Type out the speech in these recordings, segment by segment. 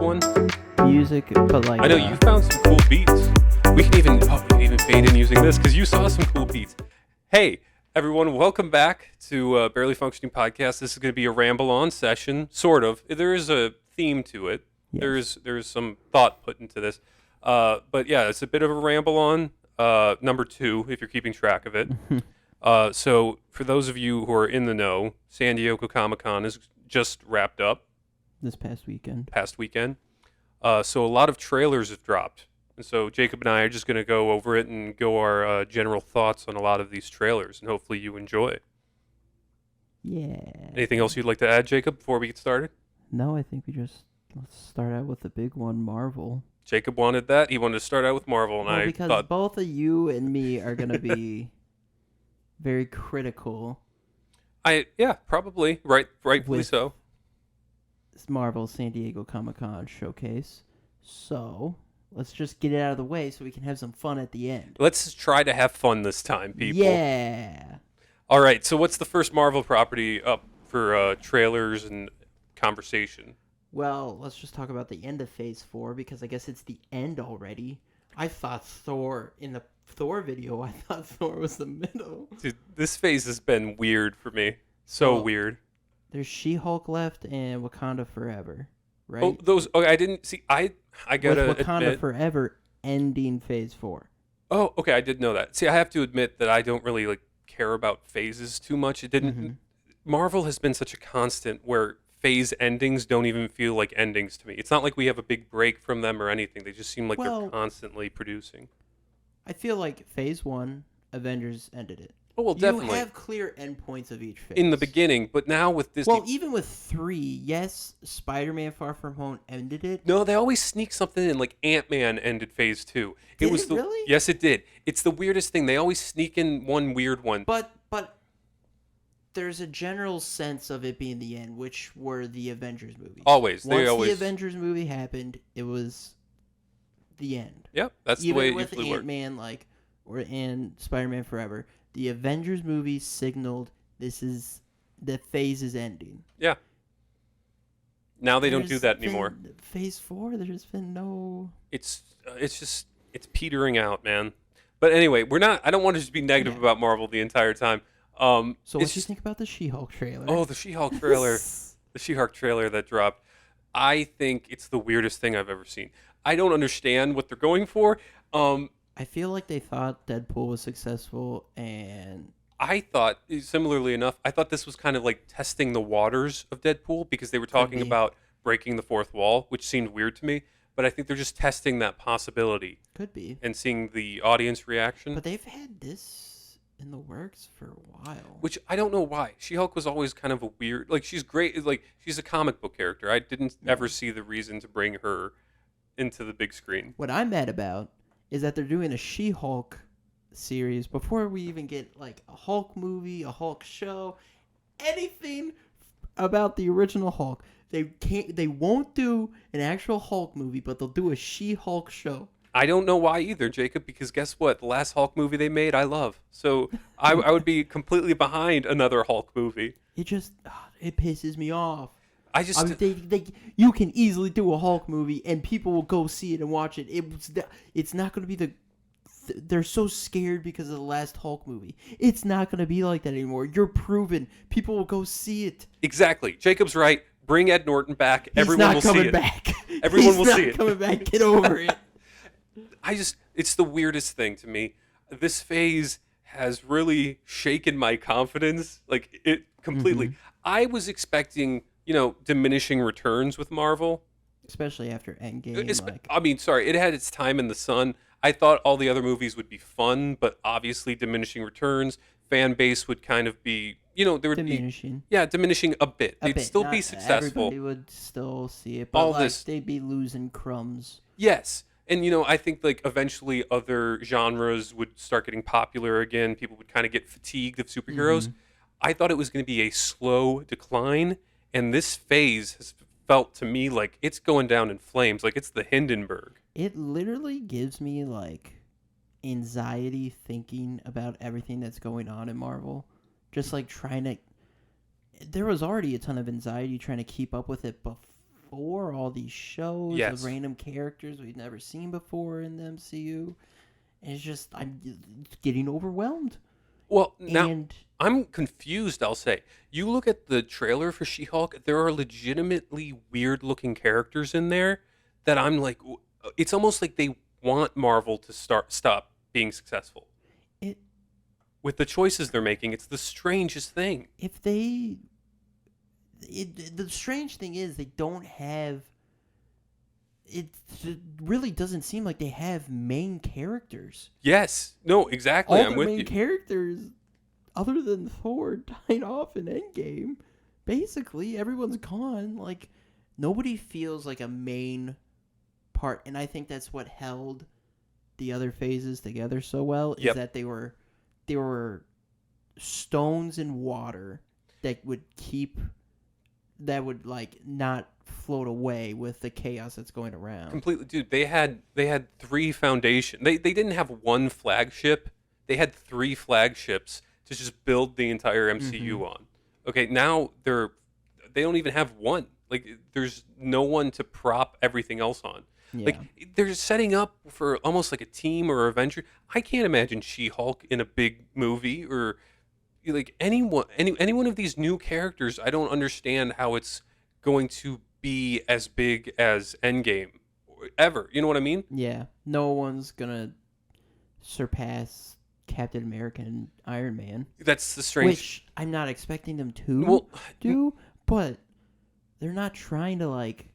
one? Music, but like... I know you found some cool beats. We can even fade in using this because you saw some cool beats. Hey, everyone, welcome back to Barely Functioning Podcast. This is going to be a Ramble On session, sort of. There is a theme to it. Yes. There's some thought put into this. But yeah, it's a bit of a Ramble On, number 2, if you're keeping track of it. So for those of you who are in the know, San Diego Comic-Con is just wrapped up. This past weekend. So a lot of trailers have dropped. And so Jacob and I are just going to go over it and go our general thoughts on a lot of these trailers, and hopefully you enjoy. Yeah. Anything else you'd like to add, Jacob, before we get started? No, I think let's start out with the big one, Marvel. Jacob wanted that. He wanted to start out with Marvel, and I because thought... both of you and me are going to be very critical. Probably. Rightfully so. It's Marvel San Diego Comic-Con showcase. So, let's just get it out of the way so we can have some fun at the end. Let's try to have fun this time, people. Yeah. All right, so what's the first Marvel property up for trailers and conversation? Well, let's just talk about the end of Phase 4, because I guess it's the end already. I thought Thor, in the Thor video, I thought Thor was the middle. Dude, this phase has been weird for me. So weird. There's She-Hulk left and Wakanda Forever, right? Oh, those... Okay, I didn't see... I gotta With Wakanda admit... Forever ending Phase 4. Oh, okay, I did know that. See, I have to admit that I don't really care about phases too much. It didn't... Mm-hmm. Marvel has been such a constant where phase endings don't even feel like endings to me. It's not like we have a big break from them or anything. They just seem like they're constantly producing. I feel like Phase 1, Avengers ended it. Oh, well, definitely. You have clear endpoints of each phase. In the beginning, but now with Disney... Well, even with 3, yes, Spider-Man Far From Home ended it. No, they always sneak something in, like Ant-Man ended Phase 2. Did it really? Yes, it did. It's the weirdest thing. They always sneak in one weird one. But there's a general sense of it being the end, which were the Avengers movies. Always. Once the Avengers movie happened, it was the end. Yep, that's the way it usually works. Even with Ant-Man, and Spider-Man Forever, the Avengers movie signaled the phase is ending. Yeah. Now they don't do that anymore. Phase 4, there's been no... It's petering out, man. But anyway, I don't want to just be negative about Marvel the entire time. So what do you think about the She-Hulk trailer? Oh, the She-Hulk trailer. The She-Hulk trailer that dropped. I think it's the weirdest thing I've ever seen. I don't understand what they're going for. I feel like they thought Deadpool was successful, and... I thought, similarly enough, I thought this was kind of like testing the waters of Deadpool, because they were talking about breaking the fourth wall, which seemed weird to me. But I think they're just testing that possibility. Could be. And seeing the audience reaction. But they've had this in the works for a while. Which I don't know why. She-Hulk was always kind of a weird... Like, she's great. Like, she's a comic book character. I didn't ever see the reason to bring her into the big screen. What I'm mad about is that they're doing a She-Hulk series before we even get, like, a Hulk movie, a Hulk show, anything about the original Hulk. They won't do an actual Hulk movie, but they'll do a She-Hulk show. I don't know why either, Jacob, because guess what? The last Hulk movie they made, I love. So I would be completely behind another Hulk movie. It just, it pisses me off. They you can easily do a Hulk movie and people will go see it and watch it. It's not going to be they're so scared because of the last Hulk movie. It's not going to be like that anymore. You're proven. People will go see it. Exactly. Jacob's right. Bring Ed Norton back. Everyone will see it. He's not coming back. Everyone will see it. He's not coming back. Get over it. It's the weirdest thing to me. This phase has really shaken my confidence. Like, it completely. Mm-hmm. I was expecting, diminishing returns with Marvel. Especially after Endgame. It had its time in the sun. I thought all the other movies would be fun, but obviously diminishing returns. Fan base would kind of be, there would diminishing. Diminishing a bit. They'd still be successful. Everybody would still see it, but they'd be losing crumbs. Yes. And, I think, eventually other genres would start getting popular again. People would kind of get fatigued of superheroes. Mm-hmm. I thought it was going to be a slow decline, and this phase has felt to me like it's going down in flames, like it's the Hindenburg. It literally gives me, anxiety thinking about everything that's going on in Marvel. Just, trying to... There was already a ton of anxiety trying to keep up with it before, all these shows Yes. of random characters we've never seen before in the MCU. And it's just, I'm getting overwhelmed. Well, now And I'm confused, I'll say. You look at the trailer for She-Hulk, there are legitimately weird-looking characters in there that I'm like, it's almost like they want Marvel to stop being successful. it With the choices they're making, it's the strangest thing. if they the strange thing is they don't have it really doesn't seem like they have main characters. Yes. No, exactly. All I'm the with main you. characters other than Thor died off in Endgame. Basically, everyone's gone. Like nobody feels like a main part, and I think that's what held the other phases together so well is Yep. that they were stones in water that would like not float away with the chaos that's going around. Completely, dude. They had three foundation. They didn't have one flagship. They had three flagships to just build the entire MCU on. Okay, now they don't even have one. Like there's no one to prop everything else on. Yeah. Like they're setting up for almost like a team or Avenger. I can't imagine She-Hulk in a big movie or like any one of these new characters. I don't understand how it's going to be as big as Endgame ever. You know what I mean? Yeah. No one's gonna surpass Captain America and Iron Man. That's the strange. Which I'm not expecting them to Well, do, but they're not trying to like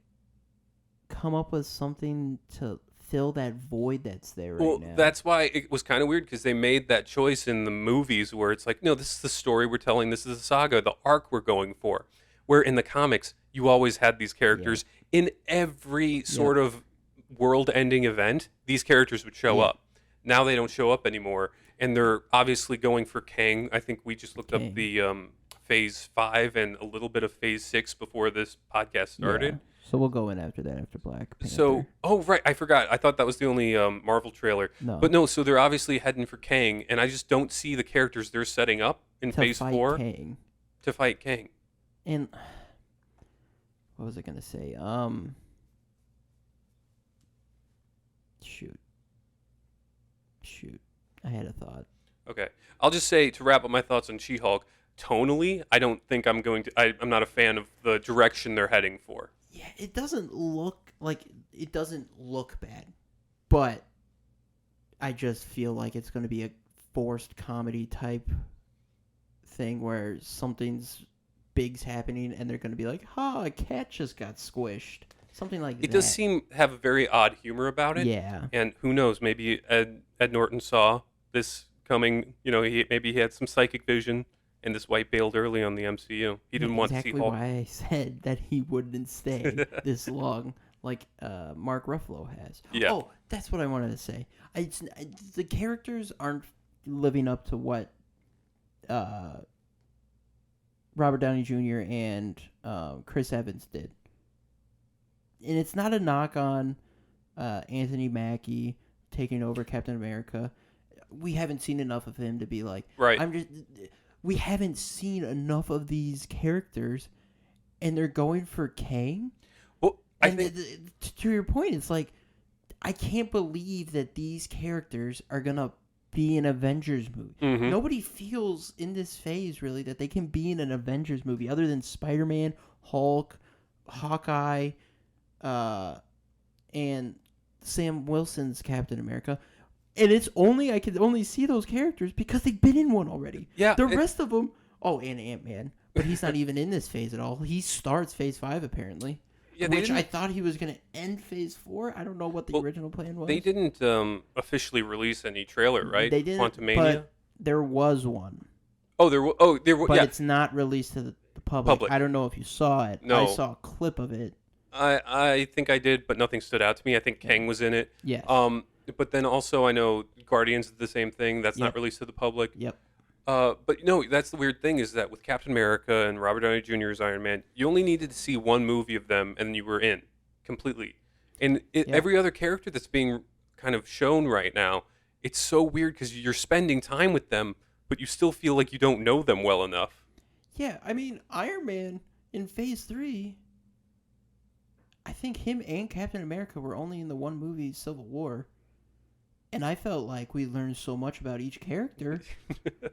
come up with something to fill that void that's there right now. That's why it was kind of weird because they made that choice in the movies where it's like, no, this is the story we're telling. This is the saga, the arc we're going for. Where in the comics, you always had these characters in every sort of world-ending event. These characters would show up. Now they don't show up anymore, and they're obviously going for Kang. I think we just looked up the Phase 5 and a little bit of Phase 6 before this podcast started. Yeah. So we'll go in after that, after Black Panther. So, oh right, I forgot. I thought that was the only Marvel trailer. No. But no, so they're obviously heading for Kang, and I just don't see the characters they're setting up in to Phase fight 4 Kang. to fight Kang. And what was I gonna say? Shoot. I had a thought. Okay, I'll just say to wrap up my thoughts on She-Hulk. Tonally, I don't think I'm going to. I'm not a fan of the direction they're heading for. Yeah, it doesn't look bad, but I just feel like it's going to be a forced comedy type thing where something's big's happening and they're going to be like, "Ha, a cat just got squished." Something like that. It does seem have a very odd humor about it. Yeah. And who knows? Maybe Ed Norton saw this coming. You know, maybe he had some psychic vision. And this white bailed early on the MCU. He didn't want to see Hulk. Exactly why I said that he wouldn't stay this long, like Mark Ruffalo has. Yeah. Oh, that's what I wanted to say. The characters aren't living up to what Robert Downey Jr. and Chris Evans did. And it's not a knock on Anthony Mackie taking over Captain America. We haven't seen enough of him to be like, right. We haven't seen enough of these characters, and they're going for Kang. Well, I And think to your point, it's like I can't believe that these characters are gonna be in Avengers movie. Mhm. Nobody feels in this phase really that they can be in an Avengers movie other than Spider-Man, Hulk, Hawkeye, and Sam Wilson's Captain America. And it's only I can only see those characters because they've been in one already. Yeah, The rest of them. Oh, and Ant-Man, but he's not even in this phase at all. He starts Phase 5 apparently. Yeah, Which I thought he was going to end Phase 4. I don't know what the original plan was. They didn't officially release any trailer, right? They didn't. Quantumania. But there was one. Oh, there was. But Yeah. it's not released to the public. I don't know if you saw it. No. I saw a clip of it. I think I did, but nothing stood out to me. I think Kang was in it. Yes. But then also I know Guardians did the same thing. That's Yep. not released to the public. Yep. But no, that's the weird thing is that with Captain America and Robert Downey Jr.'s Iron Man, you only needed to see one movie of them and you were in completely. And every other character that's being kind of shown right now, it's so weird because you're spending time with them, but you still feel like you don't know them well enough. Yeah, I mean, Iron Man in Phase 3, I think him and Captain America were only in the one movie, Civil War. And I felt like we learned so much about each character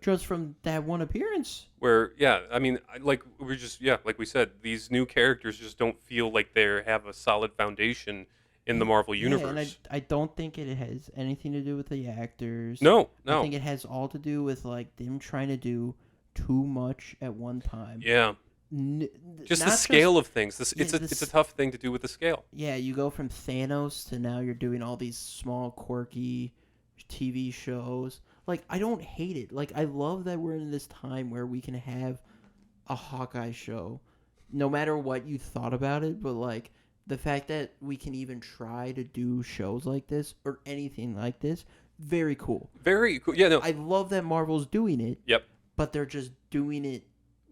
just from that one appearance. Where, yeah, I mean, like like we said, these new characters just don't feel like they have a solid foundation in the Marvel universe. Yeah, and I don't think it has anything to do with the actors. No. I think it has all to do with like them trying to do too much at one time. Yeah. Just the scale of things. It's a tough thing to do with the scale. Yeah, you go from Thanos to now you're doing all these small, quirky TV shows. Like, I don't hate it. Like, I love that we're in this time where we can have a Hawkeye show, no matter what you thought about it. But, like, the fact that we can even try to do shows like this or anything like this, very cool. Very cool. Yeah, no. I love that Marvel's doing it. Yep. But they're just doing it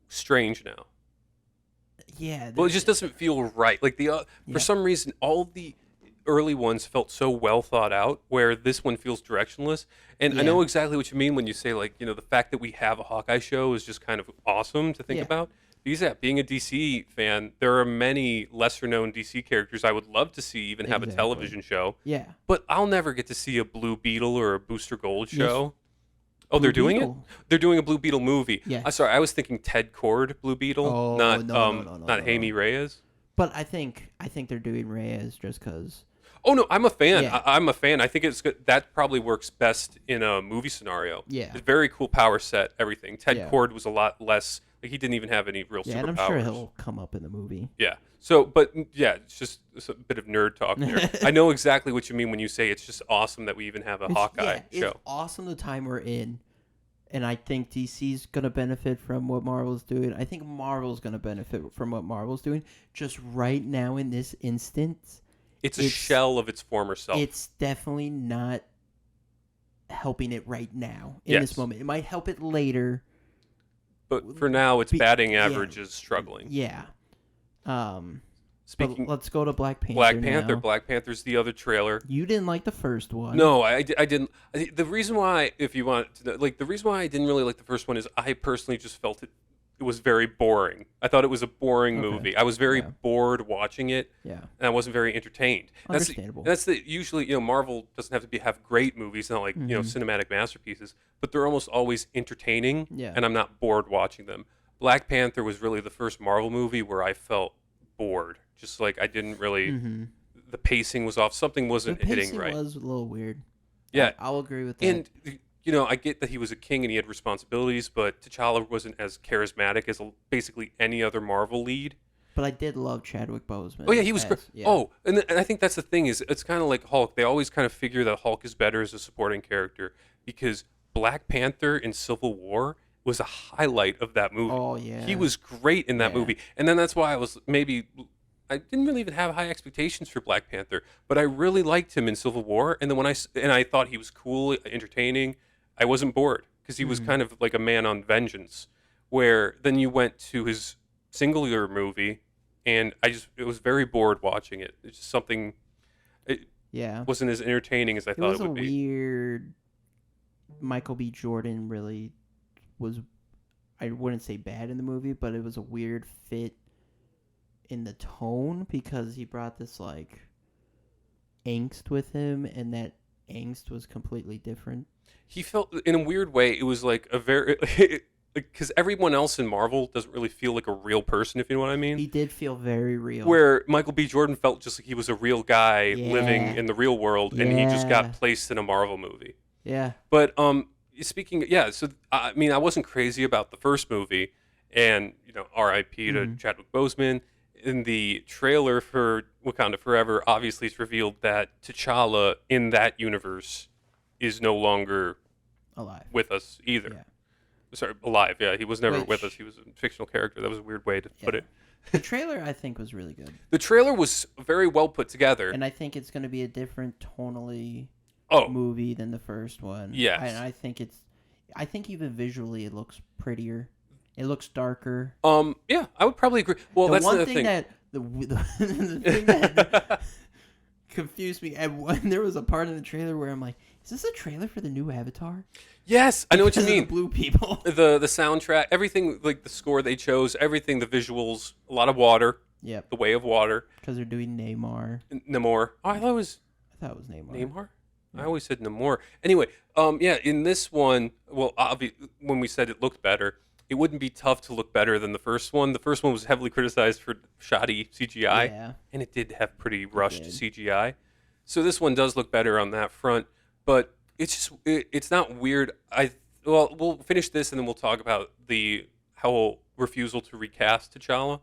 strange now. Yeah. Well, it just doesn't feel right. Like for some reason, all the early ones felt so well thought out, where this one feels directionless. And I know exactly what you mean when you say, like, the fact that we have a Hawkeye show is just kind of awesome to think about. Because being a DC fan, there are many lesser known DC characters I would love to see even have a television show. Yeah. But I'll never get to see a Blue Beetle or a Booster Gold show. Oh, they're doing it? They're doing a Blue Beetle movie. Yeah. I'm sorry, I was thinking Ted Kord Blue Beetle, not Jaime Reyes. But I think they're doing Reyes just because. Oh no, I'm a fan. Yeah. I'm a fan. I think it's good. That probably works best in a movie scenario. Yeah. It's very cool power set, everything. Ted Yeah. Kord was a lot less. Like, he didn't even have any real superpowers. Yeah, and I'm sure he'll come up in the movie. Yeah. So, but yeah, it's a bit of nerd talk there. I know exactly what you mean when you say it's just awesome that we even have a Hawkeye show. It's awesome the time we're in. And I think DC's going to benefit from what Marvel's doing. I think Marvel's going to benefit from what Marvel's doing. Just right now in this instance. It's a shell of its former self. It's definitely not helping it right now in this moment. It might help it later. But for now, its batting average is struggling. Yeah. Speaking, let's go to Black Panther. Now. Black Panther's the other trailer. You didn't like the first one. No, I didn't. The reason why, if you want to know, like, the reason why I didn't really like the first one is I personally just felt it was very boring. I thought it was a boring movie. I was very bored watching it. Yeah. And I wasn't very entertained. Understandable. That's usually, Marvel doesn't have to have great movies, not like, cinematic masterpieces, but they're almost always entertaining. Yeah. And I'm not bored watching them. Black Panther was really the first Marvel movie where I felt bored. Just like I didn't really, the pacing was off. Something wasn't hitting right. The pacing was a little weird. Yeah. I'll agree with that. And, I get that he was a king and he had responsibilities, but T'Challa wasn't as charismatic as basically any other Marvel lead. But I did love Chadwick Boseman. Oh, yeah, he was great. Yeah. Oh, and I think that's the thing is it's kind of like Hulk. They always kind of figure that Hulk is better as a supporting character because Black Panther in Civil War was a highlight of that movie. Oh, yeah. He was great in that movie. And then that's why I didn't really even have high expectations for Black Panther, but I really liked him in Civil War. And then I thought he was cool, entertaining. I wasn't bored because he was kind of like a man on vengeance. Where then you went to his singular movie, and it was very bored watching it. It's just something. It wasn't as entertaining as I thought it would be. It was a weird. Michael B. Jordan really was. I wouldn't say bad in the movie, but it was a weird fit in the tone because he brought this like angst with him, and that angst was completely different. He felt in a weird way. It was like a very because everyone else in Marvel doesn't really feel like a real person, if you know what I mean. He did feel very real. Where Michael B. Jordan felt just like he was a real guy living in the real world, and he just got placed in a Marvel movie. Yeah. But so I mean, I wasn't crazy about the first movie, and R.I.P. to Chadwick Boseman. In the trailer for Wakanda Forever, obviously it's revealed that T'Challa in that universe is no longer alive with us either. Yeah. Sorry, alive. Yeah, he was never with us. He was a fictional character. That was a weird way to put it. The trailer, I think, was really good. The trailer was very well put together. And I think it's going to be a different tonally movie than the first one. Yes. And I think even visually it looks prettier. It looks darker. Yeah, I would probably agree. Well, that's the thing. The thing that confused me, and there was a part in the trailer where I'm like, is this a trailer for the new Avatar? Yes, I know what you mean. The blue people. The soundtrack, everything, like the score they chose, everything, the visuals, a lot of water. Yep. The Way of Water. Because they're doing Namor. Namor. Oh, I thought it was Namor. Namor? Yeah. I always said Namor. Anyway, yeah, in this one, well, when we said it looked better, it wouldn't be tough to look better than the first one. The first one was heavily criticized for shoddy CGI, Yeah. and it did have pretty rushed CGI. So this one does look better on that front, but it's just it's not weird. Well, we'll finish this and then we'll talk about the whole refusal to recast T'Challa.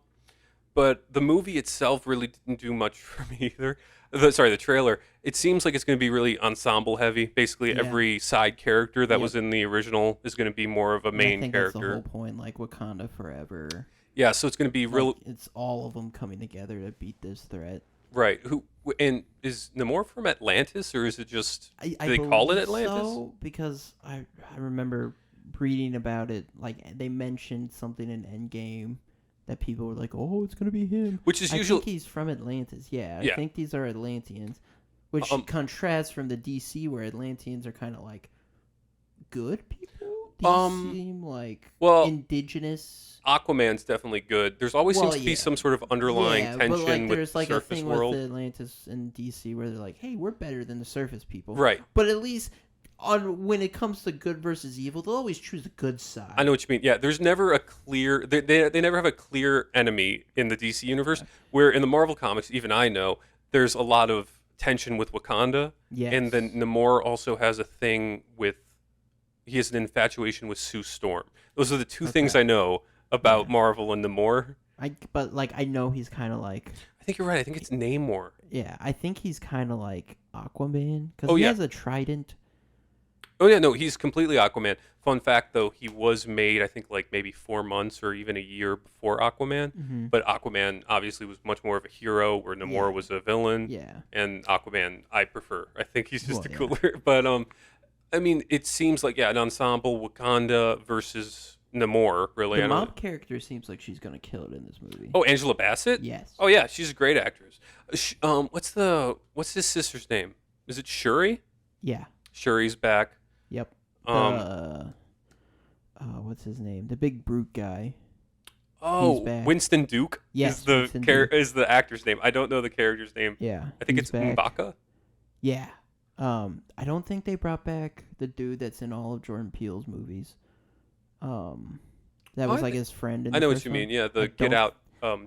But the movie itself really didn't do much for me either. The trailer. It seems like it's going to be really ensemble heavy. Basically, every side character that was in the original is going to be more of a main I think character. That's the whole point, like Wakanda Forever. Yeah, so it's going to be real. It's all of them coming together to beat this threat. Right. And is Namor from Atlantis, or is it just I do they call it believe Atlantis? So, because I remember reading about it. Like they mentioned something in Endgame that people were like, "Oh, it's gonna be him." Which is I usually think he's from Atlantis. Yeah, Yeah. I think these are Atlanteans, which contrasts from the DC where Atlanteans are kind of like good people. These seem like indigenous. Aquaman's definitely good. There's always seems to be some sort of underlying tension but like, with there's like surface a thing world. with Atlantis and DC where they're like, "Hey, we're better than the surface people." Right. But at least when it comes to good versus evil, they'll always choose the good side. I know what you mean. Yeah, there's never a clear. They never have a clear enemy in the DC universe. Where in the Marvel comics, even I know there's a lot of tension with Wakanda. Yes. And then Namor also has a thing with. He has an infatuation with Sue Storm. Those are the two things I know about Marvel and Namor. But I know he's kind of like. I think you're right. I think it's Namor. Yeah, I think he's kind of like Aquaman because he has a trident. Oh yeah, no, he's completely Aquaman. Fun fact though, he was made I think like maybe 4 months or even a year before Aquaman. Mm-hmm. But Aquaman obviously was much more of a hero, where Namor was a villain. Yeah. And Aquaman I prefer. I think he's just a cooler. But I mean, it seems like an ensemble Wakanda versus Namor really. The mom character seems like she's gonna kill it in this movie. Oh, Angela Bassett? Yes. Oh yeah, she's a great actress. What's his sister's name? Is it Shuri? Yeah. Shuri's back. Yep. What's his name? The big brute guy. Oh, Winston Duke. Yes, is the actor's name. I don't know the character's name. Yeah. I think it's back. M'Baka. Yeah. I don't think they brought back the dude that's in all of Jordan Peele's movies. That was like his friend. I know what you mean. Yeah, the Get Out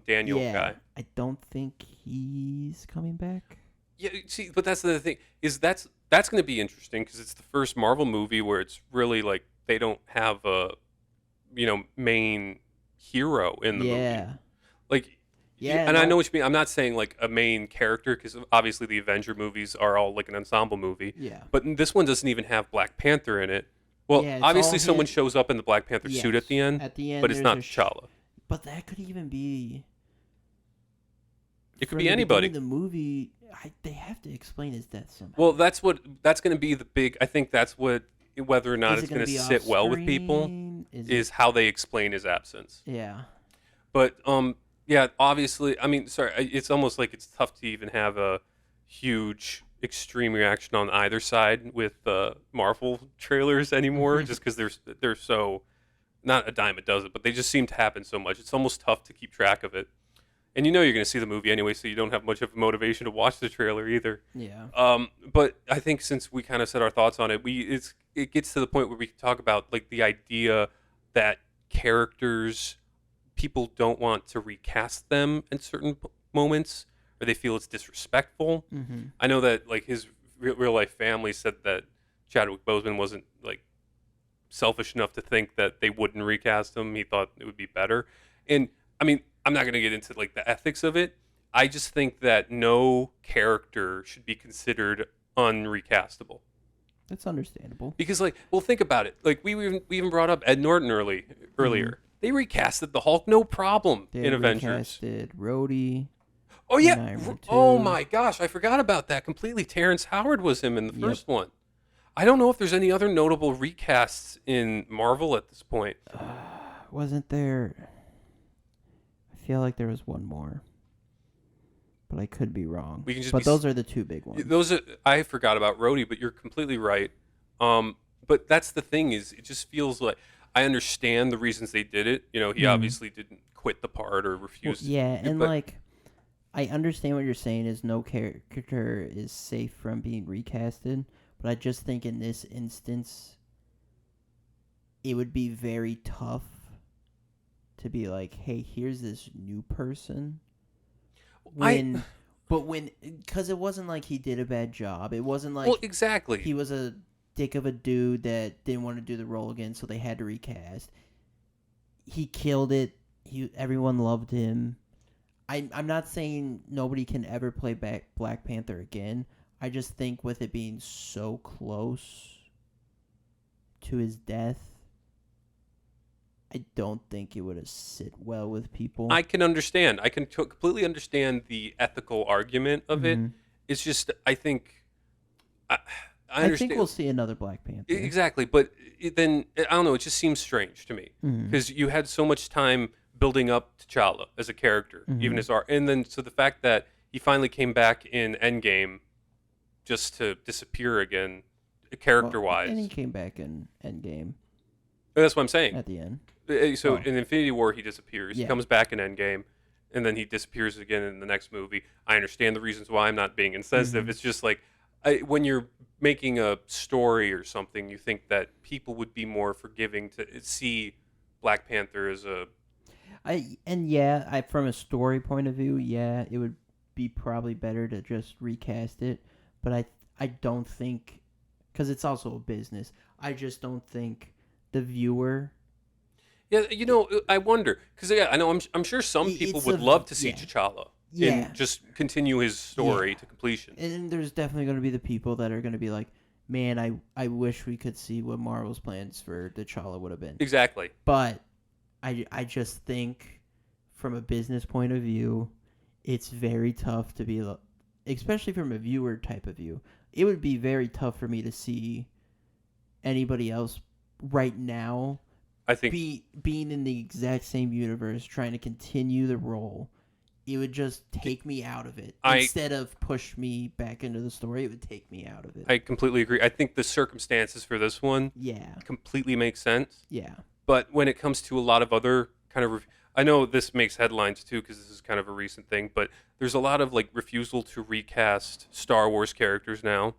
Daniel guy. I don't think he's coming back. Yeah, see, but that's the thing is that's going to be interesting because it's the first Marvel movie where it's really like they don't have a main hero in the movie. Like and I know what you mean. I'm not saying like a main character because obviously the Avenger movies are all like an ensemble movie. Yeah. But this one doesn't even have Black Panther in it. Well, obviously someone shows up in the Black Panther suit at the end. At the end, but it's not T'Challa. But that could even be. It could be anybody. The movie, they have to explain his death somehow. Well, that's going to be the big. I think that's whether or not it's going to sit well with people is how they explain his absence. Yeah. But yeah, obviously, I mean, sorry, it's almost like it's tough to even have a huge extreme reaction on either side with Marvel trailers anymore, just because they're so not a dime a dozen, but they just seem to happen so much. It's almost tough to keep track of it. And you're going to see the movie anyway, so you don't have much of a motivation to watch the trailer either. Yeah. But I think since we kind of said our thoughts on it, it gets to the point where we can talk about like the idea that people don't want to recast them in certain moments, or they feel it's disrespectful. Mm-hmm. I know that like his real life family said that Chadwick Boseman wasn't like selfish enough to think that they wouldn't recast him. He thought it would be better. And I mean, I'm not going to get into like the ethics of it. I just think that no character should be considered unrecastable. That's understandable. Because like, well, think about it. Like we even brought up Ed Norton earlier. Mm-hmm. They recasted the Hulk, no problem in Avengers. They recasted Rhodey. Oh yeah. Oh my gosh, I forgot about that completely. Terrence Howard was him in the first one. I don't know if there's any other notable recasts in Marvel at this point. Wasn't there? I feel like there was one more, but I could be wrong. Those are the two big ones. I forgot about Rhodey, but you're completely right. But that's the thing is, it just feels like I understand the reasons they did it. He obviously didn't quit the part or refuse. And like I understand what you're saying is no character is safe from being recasted, but I just think in this instance, it would be very tough to be like, hey, here's this new person. Because it wasn't like he did a bad job. It wasn't like exactly. He was a dick of a dude that didn't want to do the role again, so they had to recast. He killed it. Everyone loved him. I'm not saying nobody can ever play Black Panther again. I just think with it being so close to his death, I don't think it would have sit well with people. I can understand. I can completely understand the ethical argument of it. It's just, I think, I understand. I think we'll see another Black Panther. Exactly, but then, I don't know, it just seems strange to me. Because you had so much time building up T'Challa as a character, even his art. And then, so the fact that he finally came back in Endgame just to disappear again, character-wise. And he came back in Endgame. That's what I'm saying. At the end. So in Infinity War, he disappears. He comes back in Endgame, and then he disappears again in the next movie. I understand the reasons why. I'm not being insensitive. It's just like, when you're making a story or something, you think that people would be more forgiving to see Black Panther as a... from a story point of view, it would be probably better to just recast it. But I don't think, because it's also a business, I just don't think the viewer... Yeah, I wonder, because I know I'm sure some people would love to see T'Challa and just continue his story to completion. And there's definitely going to be the people that are going to be like, man, I wish we could see what Marvel's plans for T'Challa would have been. Exactly. But I just think from a business point of view, it's very tough to be, especially from a viewer type of view, it would be very tough for me to see anybody else right now I think being in the exact same universe, trying to continue the role. It would just take me out of it. Instead of push me back into the story, it would take me out of it. I completely agree. I think the circumstances for this one completely make sense. Yeah. But when it comes to a lot of other kind of... I know this makes headlines too because this is kind of a recent thing, but there's a lot of refusal to recast Star Wars characters now.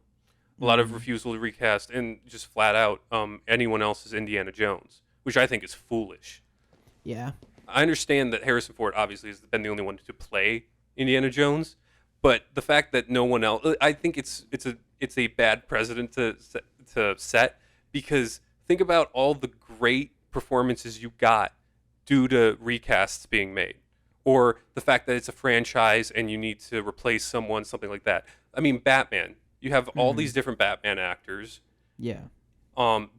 A lot of refusal to recast and just flat out anyone else's Indiana Jones, which I think is foolish. Yeah. I understand that Harrison Ford obviously has been the only one to play Indiana Jones, but the fact that no one else, I think it's a bad precedent to set, because think about all the great performances you got due to recasts being made, or the fact that it's a franchise and you need to replace someone, something like that. I mean, Batman, you have all these different Batman actors. Yeah.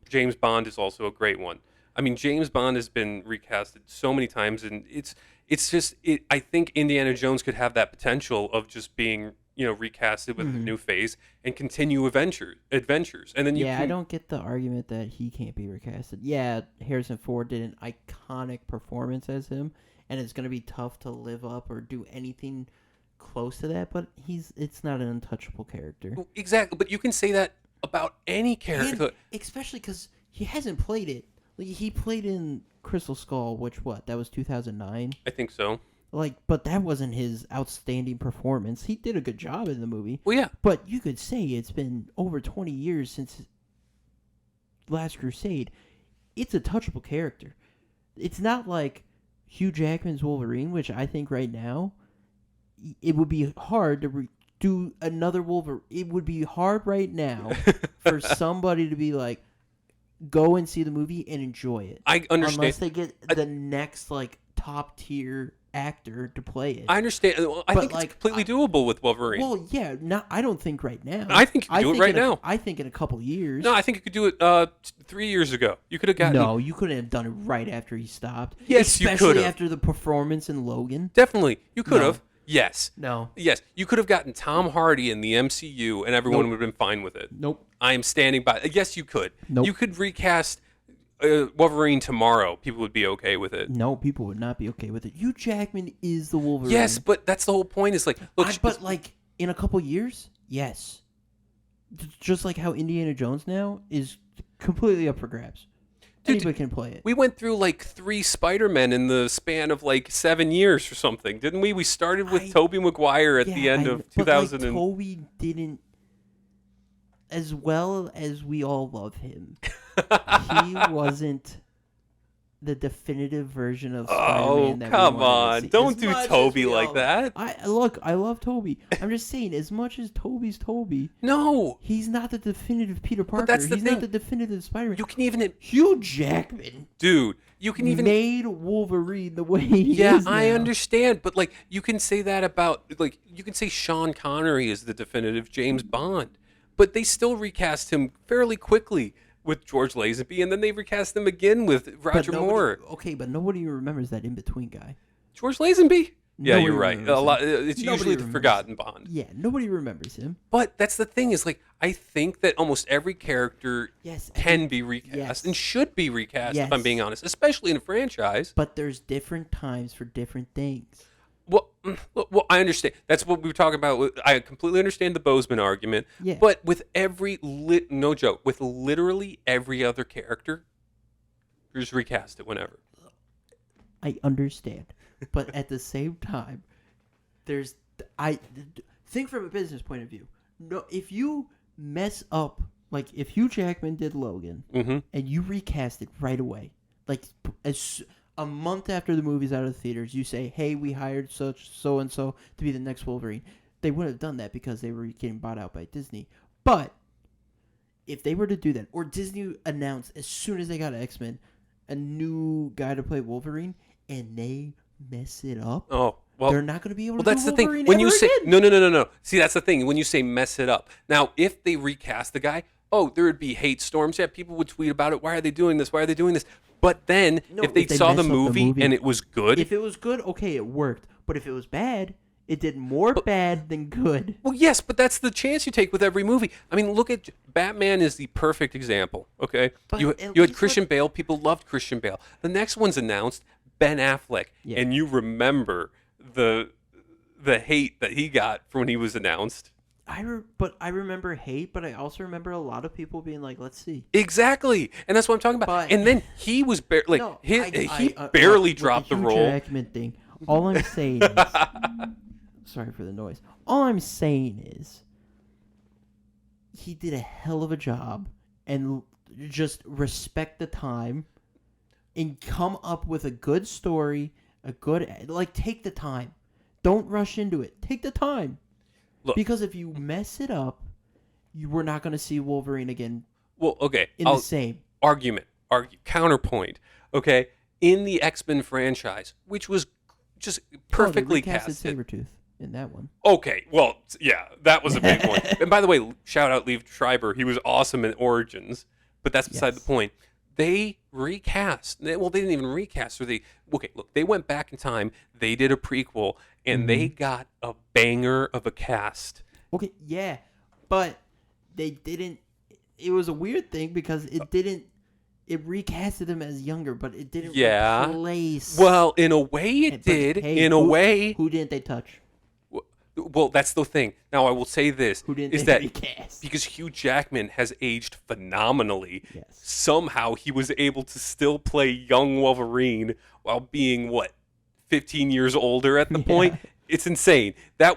James Bond is also a great one. I mean, James Bond has been recasted so many times, and it's just I think Indiana Jones could have that potential of just being recasted with a new phase and continue adventures. And then I don't get the argument that he can't be recasted. Yeah, Harrison Ford did an iconic performance as him, and it's going to be tough to live up or do anything close to that. But it's not an untouchable character. Exactly, but you can say that about any character, and especially because he hasn't played it. He played in Crystal Skull, that was 2009? I think so. But that wasn't his outstanding performance. He did a good job in the movie. Well, yeah. But you could say it's been over 20 years since Last Crusade. It's a touchable character. It's not like Hugh Jackman's Wolverine, which I think right now, it would be hard to do another Wolverine. It would be hard right now for somebody to be like, go and see the movie and enjoy it. I understand. Unless they get the next top tier actor to play it. I understand. I think it's completely doable with Wolverine. Well, yeah. I don't think right now. I think you could do it right now. I think in a couple years. No, I think you could do it 3 years ago. You could have gotten... No, you couldn't have done it right after he stopped. Yes, you could have. Especially after the performance in Logan. Definitely. You could have. Yes. No. Yes. You could have gotten Tom Hardy in the MCU and everyone would have been fine with it. Nope. I am standing by. Yes, you could. Nope. You could recast Wolverine tomorrow. People would be okay with it. No, people would not be okay with it. Hugh Jackman is the Wolverine. Yes, but that's the whole point. Is look. In a couple years, yes. Just like how Indiana Jones now is completely up for grabs. Anybody can play it. We went through like 3 Spider-Men in the span of like 7 years or something, didn't we? We started with Tobey Maguire at the end of 2000. But like, Tobey didn't, as well as we all love him, he wasn't the definitive version of Spider-Man that come we wanted on. to see. Don't do Tobey like that. I love Tobey. I'm just saying, as much as Tobey's Tobey, no, he's not the definitive Peter Parker. that's the he's thing. not the definitive Spider-Man. You can even... Hugh Jackman, dude, you can even... made Wolverine the way he is now. I understand, but like, you can say that about, like, you can say Sean Connery is the definitive James Bond, but they still recast him fairly quickly with George Lazenby, and then they recast him again with Roger Moore. Okay, but nobody remembers that in-between guy. George Lazenby? Yeah, Nobody you're right. It's usually the forgotten Bond. Yeah, nobody remembers him. But that's the thing is, like, I think that almost every character can be recast and should be recast, if I'm being honest, especially in a franchise. But there's different times for different things. Well, I understand. That's what we were talking about. I completely understand the Bozeman argument. Yeah. But with no joke, with literally every other character, just recast it whenever. I understand. But at the same time, think from a business point of view. No, if you mess up, like if Hugh Jackman did Logan, and you recast it right away, like a month after the movie's out of the theaters, you say, hey, we hired so and so to be the next Wolverine. They wouldn't have done that because they were getting bought out by Disney. But if they were to do that, or Disney announced as soon as they got X-Men a new guy to play Wolverine, and they mess it up, they're not going to be able to do that's Wolverine the thing. When you say again. no. See, that's the thing. When you say mess it up. Now, if they recast the guy, there would be hate storms. Yeah, people would tweet about it. Why are they doing this? Why are they doing this? But then, if they saw the movie and it was good... If it was good, okay, it worked. But if it was bad, it did more bad than good. Well, yes, but that's the chance you take with every movie. I mean, look at... Batman is the perfect example, okay? But you had Christian Bale. People loved Christian Bale. The next one's announced, Ben Affleck. Yeah. And you remember the hate that he got from when he was announced. I remember hate, but I also remember a lot of people being like, "Let's see." Exactly, and that's what I'm talking about. But, and then he was he barely dropped the role. Jackman thing. All I'm saying is, sorry for the noise. All I'm saying is, he did a hell of a job, and just respect the time, and come up with a good story, take the time. Don't rush into it. Take the time. Look, because if you mess it up, we're not going to see Wolverine again. Well, okay. The same. Counterpoint. Okay. In the X-Men franchise, which was just perfectly casted. Sabretooth in that one. Okay. Well, yeah, that was a big one. And by the way, shout out Liev Schreiber. He was awesome in Origins, but that's beside the point. They recast. Well, they didn't even recast. They went back in time. They did a prequel, and they got a banger of a cast. Okay, yeah, but they didn't. It was a weird thing because it didn't. It recasted him as younger, but it didn't replace. Well, in a way, it did. Hey, who didn't they touch? Well, that's the thing. Now, I will say this: recast? Because Hugh Jackman has aged phenomenally. Yes. Somehow, he was able to still play young Wolverine while being 15 years older at the point. It's insane. That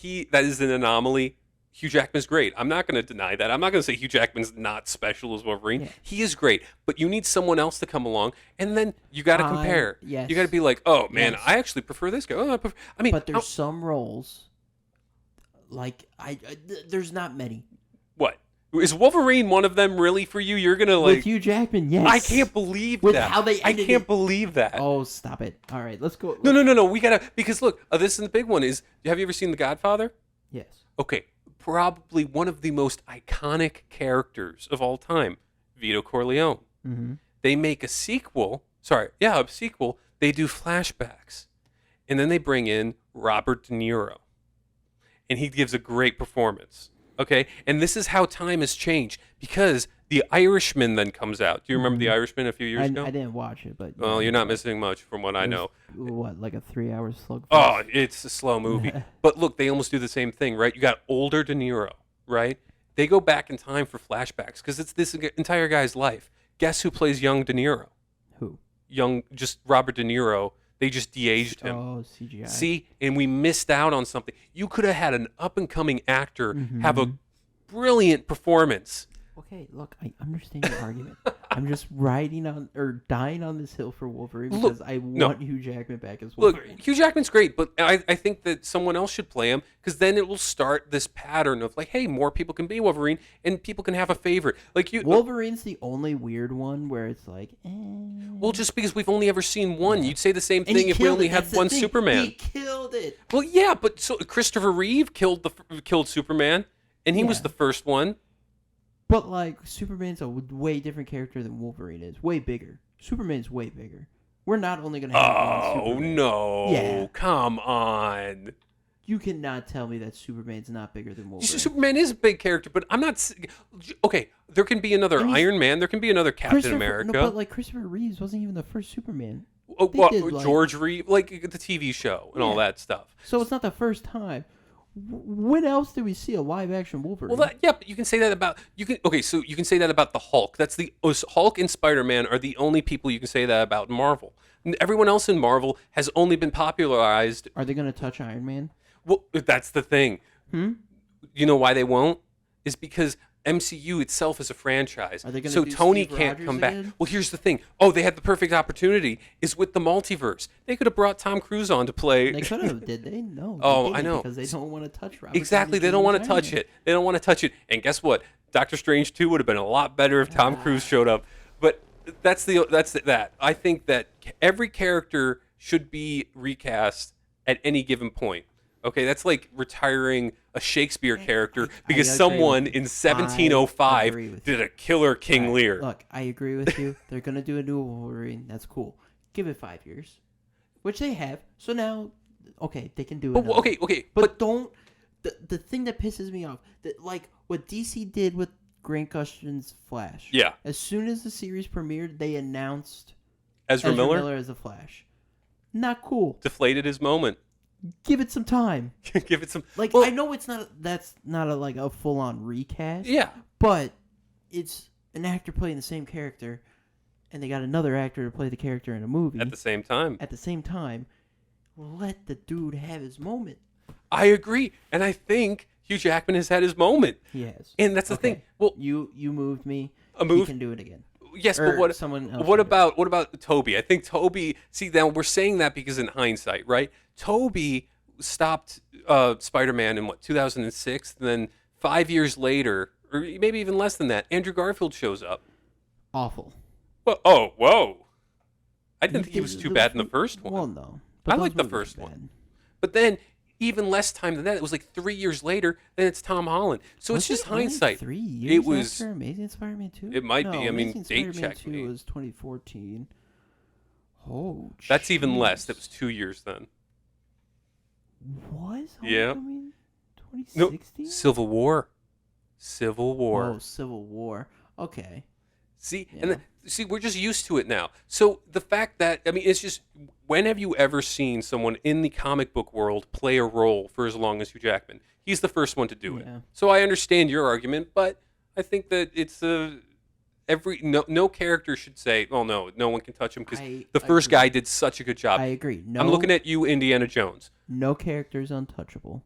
is an anomaly. Hugh Jackman's great. I'm not going to deny that. I'm not going to say Hugh Jackman's not special as Wolverine. Yeah. He is great, but you need someone else to come along, and then you got to compare. Yes. You got to be like, oh man, I actually prefer this guy. But there's some roles. There's not many. What? Is Wolverine one of them really for you? You're gonna with Hugh Jackman, yes. I can't believe with that. How they I can't believe that. Oh, stop it! All right, let's go. No. We gotta because look, this is the big one. Have you ever seen The Godfather? Yes. Okay, probably one of the most iconic characters of all time, Vito Corleone. Mm-hmm. They make a sequel. A sequel. They do flashbacks, and then they bring in Robert De Niro. And he gives a great performance, okay? And this is how time has changed because The Irishman then comes out. Do you remember The Irishman a few years ago? I didn't watch it, but... Well, you're not missing much from what I know. Like a 3-hour slug? Oh, it's a slow movie. But look, they almost do the same thing, right? You got older De Niro, right? They go back in time for flashbacks because it's this entire guy's life. guess who plays young De Niro? Who? Just Robert De Niro. They just de-aged him. Oh, CGI. See, and we missed out on something. You could have had an up-and-coming actor have a brilliant performance. Okay, look, I understand your argument. I'm just dying on this hill for Wolverine Look, because I want Hugh Jackman back as Look, Wolverine. Hugh Jackman's great, but I think that someone else should play him because then it will start this pattern of like, hey, more people can be Wolverine and people can have a favorite. Like Wolverine's the only weird one where it's like, well, just because we've only ever seen one, you'd say the same And thing he if we killed only it. had That's the one thing. Superman. He killed it. Well, yeah, but so Christopher Reeve killed Superman, and he was Yeah. the first one. But like Superman's a way different character than Wolverine is. Way bigger. Superman's way bigger. We're not only gonna have one Oh Superman. no! Yeah. Come on. You cannot tell me that Superman's not bigger than Wolverine. Superman is a big character, but I'm not. Okay, there can be another And he's- Iron Man. There can be another Captain America. No, but like Christopher Reeves wasn't even the first Superman. Oh, They what, did, like- George Reeve, like the TV show and all Yeah. that stuff. So it's not the first time. When else did we see a live action Wolverine? Well, yeah, but you can say that about so you can say that about the Hulk. That's the Hulk and Spider-Man are the only people you can say that about in Marvel. Everyone else in Marvel has only been popularized. Are they gonna touch Iron Man? Well, that's the thing. You know why they won't? Is because MCU itself is a franchise. Are they gonna so do Tony Steve can't Rogers come back. again? Well, here's the thing. Oh, they had the perfect opportunity. Is with the multiverse. They could have brought Tom Cruise on to play. They could have, did they? No. They Oh, didn't I know. because they don't want to touch Robert. Exactly. Downey They don't want Jr.'s to touch Iron Man. it. They don't want to touch it. And guess what? Doctor Strange 2 would have been a lot better if Tom Cruise showed up. But that's that. I think that every character should be recast at any given point. Okay, that's like retiring a Shakespeare character because agree someone with in you. 1705 I agree with did a killer King Right, Lear. Look, I agree with you. They're gonna do a new Wolverine. That's cool. Give it 5 years, which they have. So now, okay, they can do it. But, okay, But don't. The thing that pisses me off, that like what DC did with Grant Gustin's Flash. Yeah. As soon as the series premiered, they announced Ezra Miller as the Flash. Not cool. deflated his moment. Give it some time. Give it some. Like Well, I know that's not a full on recast. yeah. But it's an actor playing the same character, and they got another actor to play the character in a movie At the same time. At the same time. Let the dude have his moment. I agree, and I think Hugh Jackman has had his moment. He has. And that's the Okay. thing. Well, You moved me. A move? He can do it again. yes, Or but what? someone else What can do it. about Toby? I think Toby. See, now we're saying that because in hindsight, right? Toby stopped Spider-Man in 2006, and then 5 years later, or maybe even less than that, Andrew Garfield shows up. Awful. Well, oh, whoa! I didn't think he was too bad in the first one. Well, no. I those like the movies first are one. bad. But then, even less time than that, it was like 3 years later. Then it's Tom Holland. So it's Was just it really hindsight. 3 years It was. after Amazing Spider-Man 2? It might No, be. I mean, Amazing date Spider-Man check 2 me. was 2014. Oh, That's even less. jeez. That was 2 years then. Was Yeah. Homecoming No, 2016? Civil War. Civil War. Oh, Civil War. Okay. See, Yeah. see, we're just used to it now. So the fact that it's just when have you ever seen someone in the comic book world play a role for as long as Hugh Jackman? He's the first one to do it. Yeah. So I understand your argument, but I think that it's no character should say, "Oh no, no one can touch him," because I the first agree. guy did such a good job. I agree. No, I'm looking at you, Indiana Jones. no character is untouchable.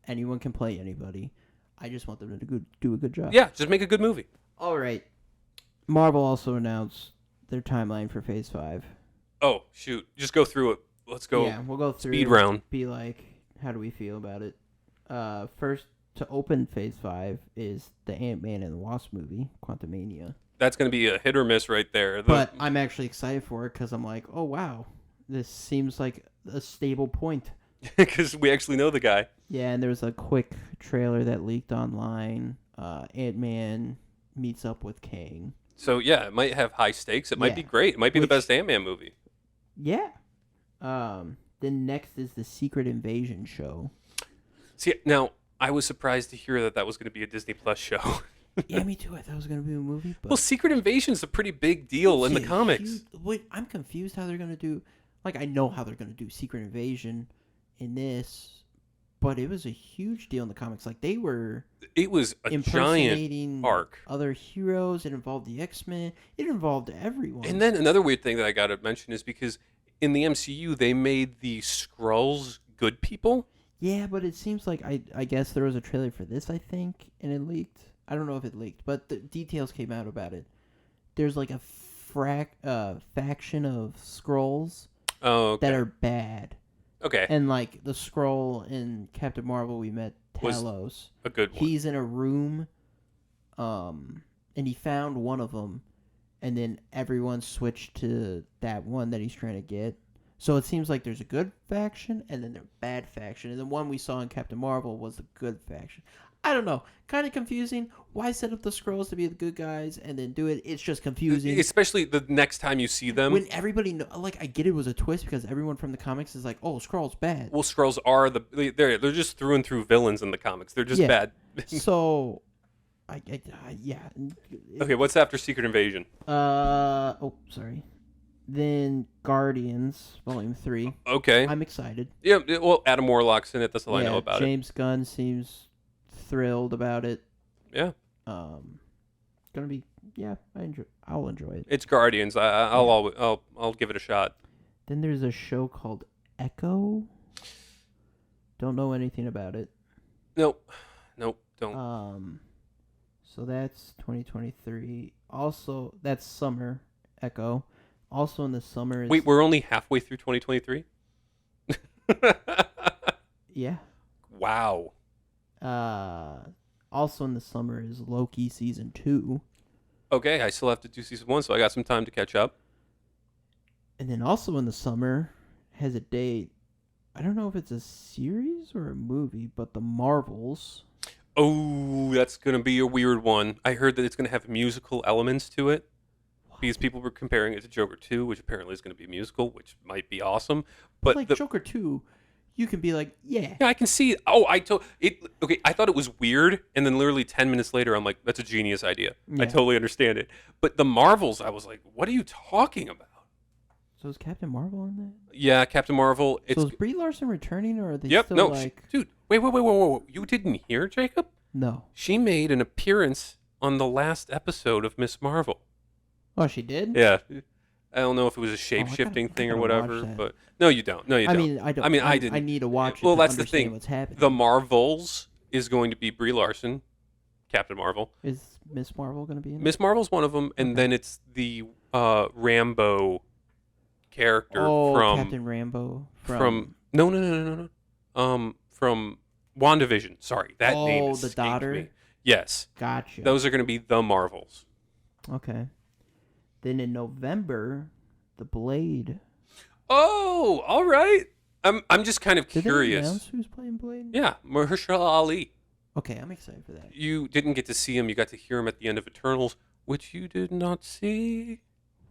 Anyone can play anybody. I just want them to do a good job. Yeah, just make a good movie. All right. Marvel also announced their timeline for Phase 5. Oh shoot, just go through it. Let's go. Yeah, we'll go through. speed round. Be like, how do we feel about it? First, to open Phase 5 is the Ant-Man and the Wasp movie, Quantumania. That's going to be a hit or miss right there. But I'm actually excited for it because I'm like, oh, wow. This seems like a stable point. because we actually know the guy. Yeah, and there was a quick trailer that leaked online. Ant-Man meets up with Kang. So yeah, it might have high stakes. It might be Yeah. great. It might be the Which- best Ant-Man movie. Yeah. Then next is the Secret Invasion show. See, now I was surprised to hear that was going to be a Disney Plus show. Yeah, me too. I thought it was going to be a movie. But Well, Secret Invasion is a pretty big deal in the Yeah, comics. Wait, I'm confused how they're going to do... Like, I know how they're going to do Secret Invasion in this, but it was a huge deal in the comics. Like they were It was a giant impersonating arc. other heroes. It involved the X-Men. It involved everyone. And then another weird thing that I got to mention is because in the MCU they made the Skrulls good people. Yeah, but it seems like I guess there was a trailer for this, I think, and it leaked. I don't know if it leaked, but the details came out about it. There's like a faction of Skrulls Oh, okay. that are bad. Okay. And like the Skrull in Captain Marvel, we met Was Talos. a good one. He's in a room, and he found one of them, and then everyone switched to that one that he's trying to get. So it seems like there's a good faction, and then there's a bad faction, and the one we saw in Captain Marvel was the good faction. I don't know. Kind of confusing. Why set up the Skrulls to be the good guys and then do it? It's just confusing. Especially the next time you see them. When everybody like, I get it was a twist because everyone from the comics is like, "Oh, Skrull's bad." Well, Skrulls are they're just through and through villains in the comics. They're just bad. So, yeah. Okay, what's after Secret Invasion? Oh, sorry. Then Guardians Volume 3. Okay. I'm excited. Yeah. Well, Adam Warlock's in it. That's all I know about James Gunn seems thrilled about it. Yeah. Gonna be I'll enjoy it. It's Guardians. I'll give it a shot. Then there's a show called Echo. Don't know anything about it. Nope, don't. So that's 2023. Also, that's summer. Echo. Also in the summer is... Wait, we're only halfway through 2023? Yeah. Wow. Also in the summer is Loki season 2. Okay, I still have to do season 1, so I got some time to catch up. And then also in the summer has a date. I don't know if it's a series or a movie, but The Marvels. Oh, that's going to be a weird one. I heard that it's going to have musical elements to it. Because people were comparing it to Joker 2, which apparently is going to be a musical, which might be awesome. But like Joker 2, you can be like, yeah. Yeah, I can see it. Oh, I thought it was weird, and then literally 10 minutes later, I'm like, that's a genius idea. Yeah. I totally understand it. But the Marvels, I was like, what are you talking about? So is Captain Marvel in that? Yeah, Captain Marvel. So is Brie Larson returning, or are they Yep, still no, like... dude, wait. You didn't hear, Jacob? No. She made an appearance on the last episode of Miss Marvel. Oh, she did? Yeah. I don't know if it was a shape-shifting thing or whatever, but no, you don't. No, you don't. I don't. I didn't. I need to watch it well, to that's the understand thing. what's happening. The Marvels is going to be Brie Larson, Captain Marvel. Is Miss Marvel going to be in it? Miss Marvel's one of them, and then it's the Rambo character from Captain Rambo from no. From WandaVision. Sorry, that name the escaped daughter? me. Yes. Gotcha. Those are going to be the Marvels. Okay. Then in November, The Blade. Oh, all right. I'm just kind of Did curious. they announce who's playing Blade? Yeah, Mahershala Ali. Okay, I'm excited for that. You didn't get to see him. You got to hear him at the end of Eternals, which you did not see.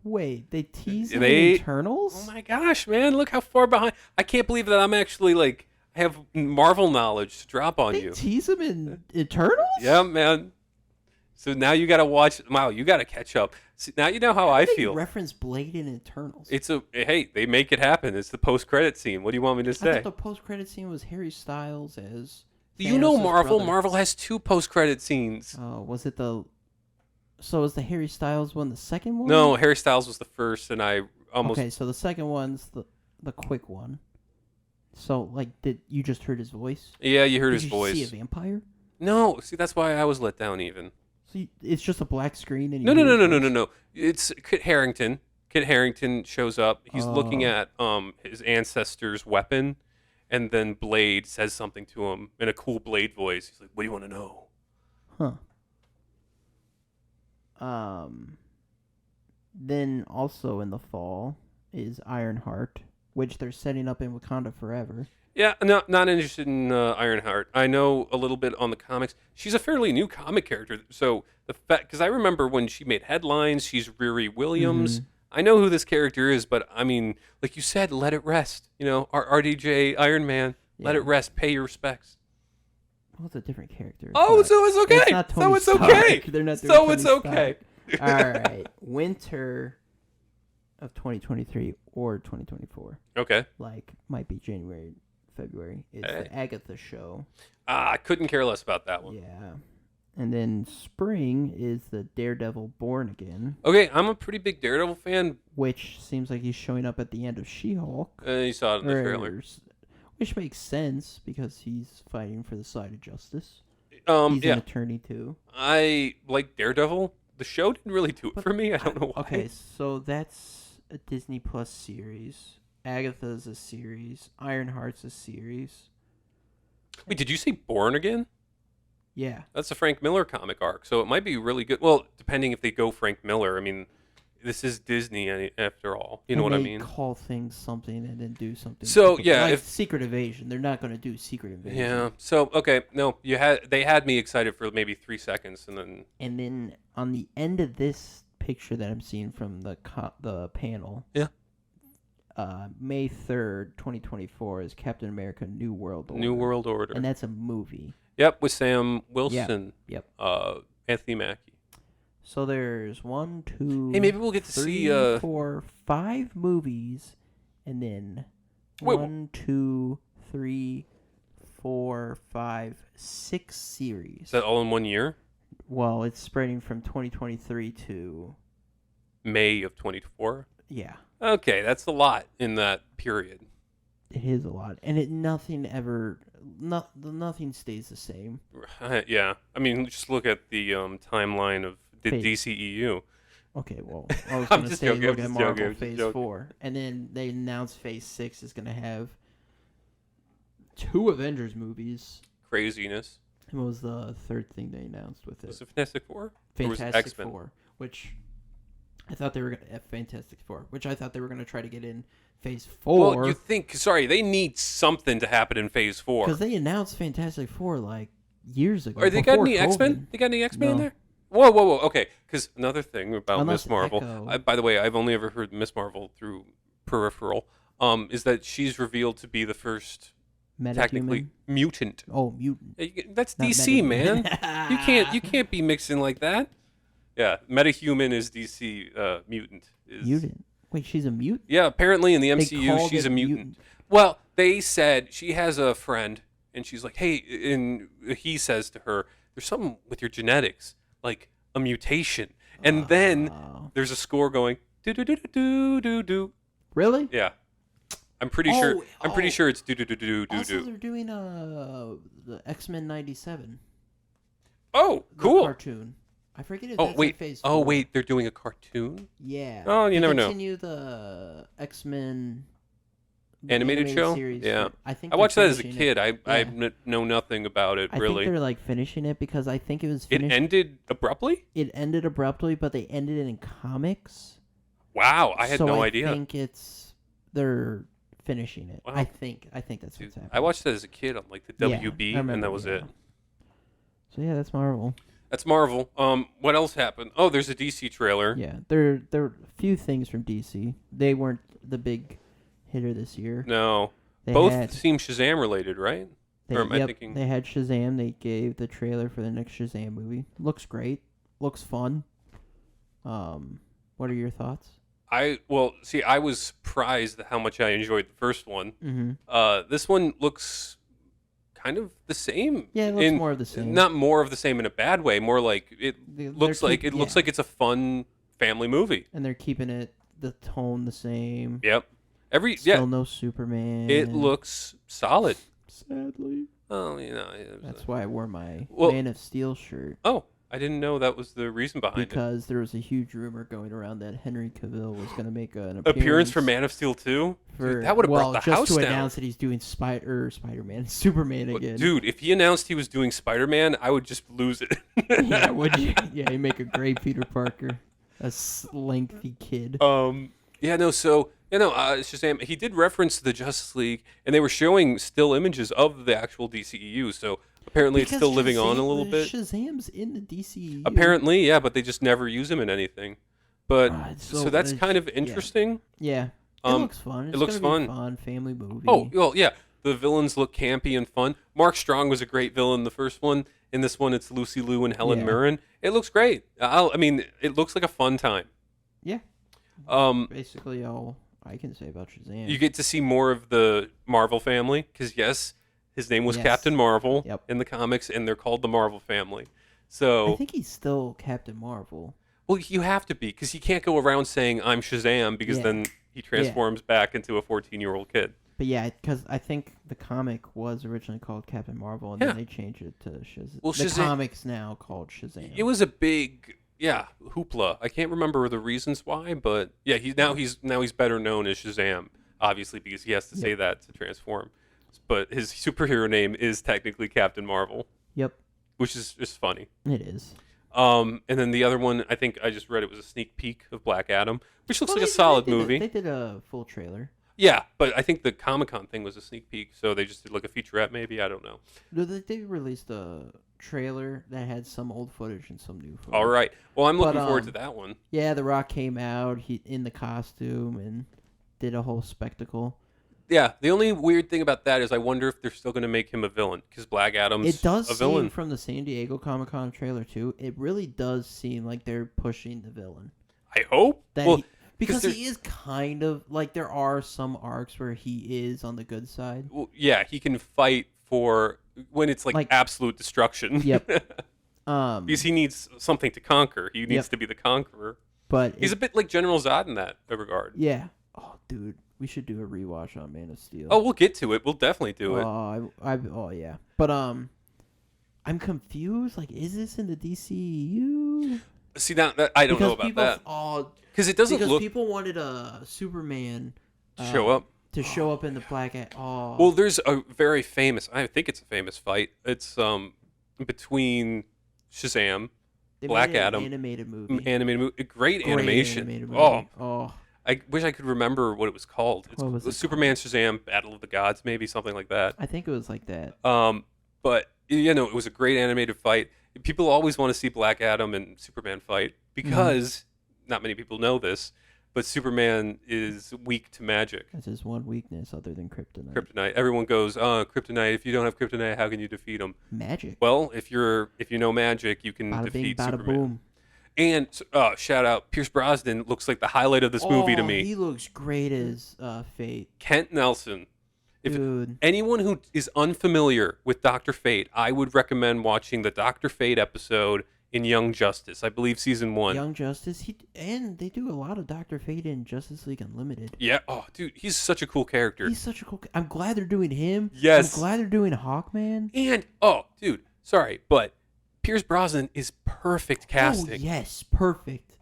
Wait, they teased him in Eternals? Oh my gosh, man! Look how far behind. I can't believe that I'm actually like I have Marvel knowledge to drop on you. They tease him in Eternals? Yeah, man. So now you got to watch. Wow, you got to catch up. See, now you know how I feel. Reference Blade in Eternals. Hey, they make it happen. It's the post-credit scene. What do you want me to I say? thought the post-credit scene was Harry Styles as You know Thanos' Marvel. brother. Marvel has 2 post-credit scenes. Oh, was it the... So was the Harry Styles one the second one? No, Harry Styles was the first, and I almost... Okay, so the second one's the quick one. So, like, did you just heard his voice? Yeah, you heard Did his you voice. see a vampire? No, see, that's why I was let down even. So it's just a black screen and... No. It's Kit Harington. Kit Harington shows up. He's looking at his ancestor's weapon, and then Blade says something to him in a cool Blade voice. He's like, what do you want to know? Huh. Then also in the fall is Ironheart, which they're setting up in Wakanda forever. Yeah, no, not interested in Ironheart. I know a little bit on the comics. She's a fairly new comic character, so the fact because I remember when she made headlines, she's Riri Williams. I know who this character is, but I mean, like you said, let it rest. You know, RDJ Iron Man, let it rest. Pay your respects. Well, it's a different character. So it's okay. It's not Tony So it's Stark. okay. They're not doing So Tony it's okay. Stark. All right, winter of 2023 or 2024. Okay. Like might be January February is the Agatha show. I couldn't care less about that one. Yeah. And then spring is the Daredevil Born Again. Okay, I'm a pretty big Daredevil fan. Which seems like he's showing up at the end of She-Hulk. You saw it in the trailer. Which makes sense because he's fighting for the side of justice. He's an attorney too. I like Daredevil. The show didn't really do it for me. I don't know why. Okay, so that's a Disney Plus series. Agatha's a series. Ironheart's a series. Wait, did you say Born Again? Yeah. That's a Frank Miller comic arc, so it might be really good. Well, depending if they go Frank Miller. I mean, this is Disney after all. You know what I mean? Call things something and then do something. So yeah, if Secret Invasion, they're not going to do Secret Invasion. Yeah. So okay, no, they had me excited for maybe 3 seconds, and then on the end of this picture that I'm seeing from the panel. Yeah. May 3rd, 2024 is Captain America: New World Order. New World Order, and that's a movie. Yep, with Sam Wilson. Yep. Anthony Mackie. So there's 1, 2. Hey, maybe we'll get to 3, see 4, 5 movies, and then 1, 2, 3, 4, 5, 6 series. Is that all in 1 year? Well, it's spreading from 2023 to May of 2024. Yeah. Okay, that's a lot in that period. It is a lot, and nothing stays the same. Yeah, I mean, just look at the timeline of the DCEU. Okay, well, I was going to say look at Marvel Phase 4, 4, and then they announced Phase 6 is going to have 2 Avengers movies. Craziness. And what was the third thing they announced with it? Was it Fantastic Four? Fantastic Four, which I thought they were going to Fantastic Four, which I thought they were going to try to get in Phase 4. Well, you think? Sorry, they need something to happen in Phase 4 because they announced Fantastic Four like years ago. Are they got any X-Men? They got any X-Men in there? Whoa. Okay, because another thing about Miss Marvel. By the way, I've only ever heard Miss Marvel through peripheral. Is that she's revealed to be the first technically mutant. Oh, mutant. That's not DC, man. You can't be mixing like that. Yeah, metahuman is DC. Mutant is mutant. Wait, she's a mutant? Yeah, apparently in the MCU she's a mutant. Well, they said she has a friend, and she's like, "Hey," and he says to her, "There's something with your genetics, like a mutation." And then there's a score going do do do do do do. Really? Yeah. I'm pretty sure. I'm pretty sure it's do do do do do. Also, they're doing the X-Men '97. Oh, cool. Cartoon. I forget if that's in Phase 4. Oh wait, they're doing a cartoon. Yeah. Oh, you never know. Continue the X-Men animated show. Series. Yeah. I watched that as a kid. I know nothing about it really. I think they're like finishing it because I think it was finished. It ended abruptly. It ended abruptly, but they ended it in comics. Wow, I had no idea. I think they're finishing it. Wow. I think that's what's happening. I watched that as a kid on like the WB, and that was it. So yeah, that's Marvel. That's Marvel. What else happened? Oh, there's a DC trailer. Yeah, there are a few things from DC. They weren't the big hitter this year. No, both seem Shazam related, right? Or am I thinking? They had Shazam. They gave the trailer for the next Shazam movie. Looks great. Looks fun. What are your thoughts? I was surprised at how much I enjoyed the first one. Mm-hmm. This one looks kind of the same. Yeah, it looks more of the same. Not more of the same in a bad way. More like it looks like it's a fun family movie. And they're keeping the tone the same. Yep. Still no Superman. It looks solid. Sadly. Oh, that's why I wore my Man of Steel shirt. Oh, I didn't know that was the reason behind it. Because there was a huge rumor going around that Henry Cavill was going to make an appearance for Man of Steel 2? Dude, that would have brought the house down. Just to announce that he's doing Spider-Man, Superman again. Dude, if he announced he was doing Spider-Man, I would just lose it. Yeah, would you? Yeah, he'd make a great Peter Parker. A lengthy kid. Shazam, he did reference the Justice League, and they were showing still images of the actual DCEU, so apparently it's still living on a little bit. Shazam's in the DCEU. Apparently, yeah, but they just never use him in anything. But so that's kind of interesting. Yeah. It looks fun. It looks fun. Fun family movie. Oh, well, yeah. The villains look campy and fun. Mark Strong was a great villain in the first one. In this one, it's Lucy Liu and Helen Mirren. It looks great. It looks like a fun time. Yeah. Basically all I can say about Shazam. You get to see more of the Marvel family because yes, his name was Yes. Captain Marvel Yep. in the comics, and they're called the Marvel family. I So, think he's still Captain Marvel. well, you have to be because he can't go around saying I'm Shazam because Yeah. then he transforms back into a 14-year-old kid. But yeah, because I think the comic was originally called Captain Marvel, and Yeah. then they changed it to Shazam. Well, The Shazam- comic's now called Shazam. It was a big hoopla. I can't remember the reasons why, but yeah, he's better known as Shazam, obviously because he has to say that to transform. But his superhero name is technically Captain Marvel, Yep, which is just funny. it is. And then the other one, I think I just read it was a sneak peek of Black Adam, which looks like a solid movie. They did a full trailer. Yeah, but I think the Comic-Con thing was a sneak peek, so they just did like a featurette maybe. I don't know. They released a trailer that had some old footage and some new footage. All right. Well, I'm looking But, forward to that one. Yeah, The Rock came out in the costume and did a whole spectacle. Yeah, the only weird thing about that is I wonder if they're still going to make him a villain because Black Adam's It does a villain. seem from the San Diego Comic-Con trailer too. It really does seem like they're pushing the villain. I hope. That because he is kind of like there are some arcs where he is on the good side. Well, yeah, he can fight for when it's like absolute destruction. Yep. Because he needs something to conquer. He needs to be the conqueror. But he's a bit like General Zod in that regard. Yeah. Oh, dude, we should do a rewatch on Man of Steel. Oh, we'll get to it. We'll definitely do it. Oh yeah. But I'm confused. Like, is this in the DCU? See, that I don't know about that. Because it doesn't look. People wanted a Superman show up. To show up in the Black Adam. Oh. Well, there's a very famous. I think it's a famous fight. It's between Shazam, Black Adam, animated movie. Great animation. Animated movie. Oh. I wish I could remember what it was called. What was it Superman Shazam Battle of the Gods, maybe something like that. I think it was like that. But it was a great animated fight. People always want to see Black Adam and Superman fight because not many people know this, but Superman is weak to magic. That's his one weakness other than kryptonite. Kryptonite. Everyone goes, kryptonite. If you don't have kryptonite, how can you defeat him? Magic. Well, if you know magic, you can defeat bada Superman. Boom. And shout out, Pierce Brosnan looks like the highlight of this movie to me. He looks great as Fate. Kent Nelson. Dude. Anyone who is unfamiliar with Dr. Fate, I would recommend watching the Dr. Fate episode in Young Justice. I believe season 1. Young Justice. And they do a lot of Dr. Fate in Justice League Unlimited. Yeah. Oh, dude, he's such a cool character. He's such a cool. I'm glad they're doing him. Yes. I'm glad they're doing Hawkman. And dude, sorry, but Pierce Brosnan is perfect casting. Oh yes, perfect.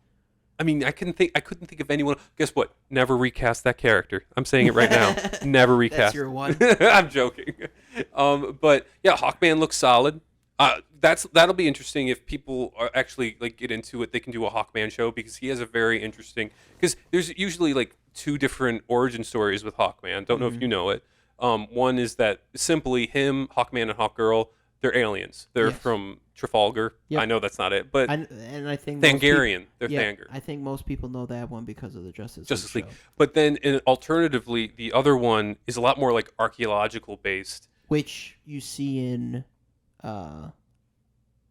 I mean, I couldn't think of anyone. Guess what? Never recast that character. I'm saying it right now. Never recast. That's your one. I'm joking. But yeah, Hawkman looks solid. That'll be interesting if people are actually like get into it. They can do a Hawkman show because he has a very interesting. Because there's usually like 2 different origin stories with Hawkman. Don't know if you know it. One is that simply him, Hawkman, and Hawkgirl. They're aliens. They're from Trafalgar. Yep. I know that's not it, but and I think Thangarian. They're Thanger. I think most people know that one because of the Justice League. show. But then, alternatively, the other one is a lot more like archaeological based, which you see in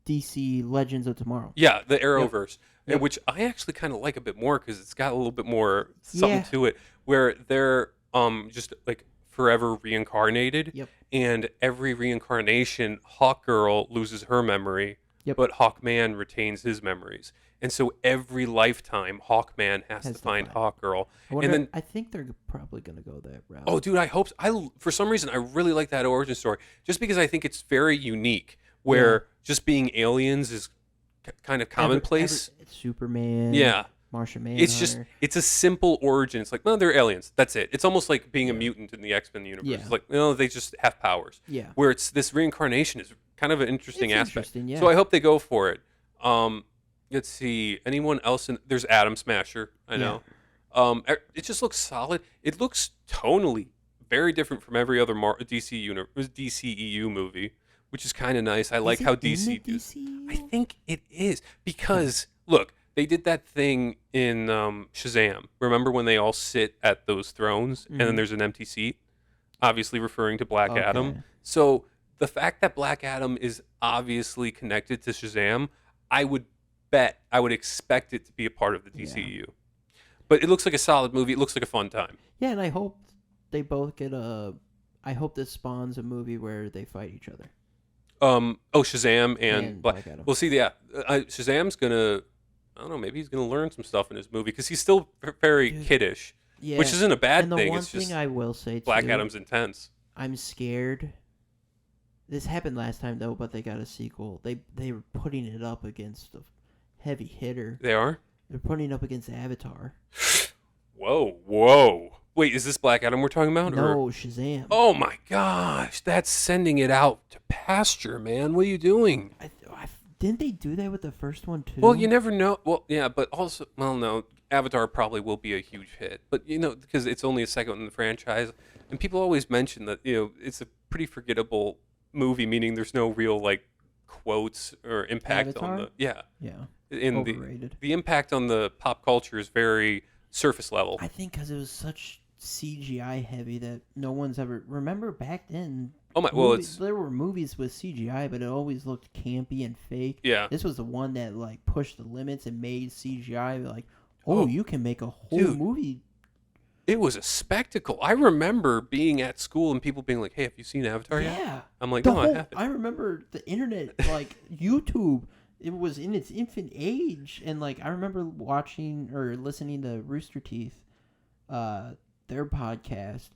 DC Legends of Tomorrow. Yeah, the Arrowverse, which I actually kind of like a bit more because it's got a little bit more something to it, where they're just like forever reincarnated. Yep. And every reincarnation, Hawkgirl loses her memory, but Hawkman retains his memories. And so every lifetime, Hawkman has to find Hawkgirl. I think they're probably going to go that route. Oh, dude, I hope so. For some reason, I really like that origin story, just because I think it's very unique, where just being aliens is kind of commonplace. Superman. Yeah. Martian Manhunter. It's a simple origin. It's like, no, they're aliens. That's it. It's almost like being a mutant in the X-Men universe. Yeah. It's like, no, they just have powers. Yeah. Where it's this reincarnation is kind of an interesting aspect. Yeah. So I hope they go for it. Let's see. Anyone else? There's Atom Smasher. I know. It just looks solid. It looks tonally very different from every other DCEU movie, which is kind of nice. I like how DC does. I think it is because look. They did that thing in Shazam. Remember when they all sit at those thrones and then there's an empty seat? Obviously referring to Black Adam. So the fact that Black Adam is obviously connected to Shazam, I would expect it to be a part of the DCEU. But it looks like a solid movie. It looks like a fun time. Yeah, and I hope they both get a. I hope this spawns a movie where they fight each other. Shazam and Black Adam. We'll see. Yeah, Shazam's gonna. I don't know. Maybe he's gonna learn some stuff in his movie because he's still very kiddish, Yeah, which isn't a bad and the thing. one It's thing just I will say Black too, Adam's intense. I'm scared. This happened last time though, but they got a sequel. They were putting it up against a heavy hitter. They are. They're putting it up against Avatar. Whoa. Wait, is this Black Adam we're talking about? No, or? Shazam. Oh my gosh, that's sending it out to pasture, man. What are you doing? Didn't they do that with the first one too? Well, you never know. Well, yeah, but also, well, no, Avatar probably will be a huge hit, but because it's only a second in the franchise, and people always mention that it's a pretty forgettable movie, meaning there's no real like quotes or impact Avatar? on the yeah. In Overrated. the impact on the pop culture is very surface level. I think because it was such CGI heavy that no one's ever remember back then. Oh my! Well, there were movies with CGI, but it always looked campy and fake. Yeah. This was the one that like pushed the limits and made CGI like, you can make a whole movie. It was a spectacle. I remember being at school and people being like, "Hey, have you seen Avatar yet?" Yeah. I'm like, "No, I haven't." I remember the internet, like YouTube. It was in its infant age, and like I remember watching or listening to Rooster Teeth, their podcast.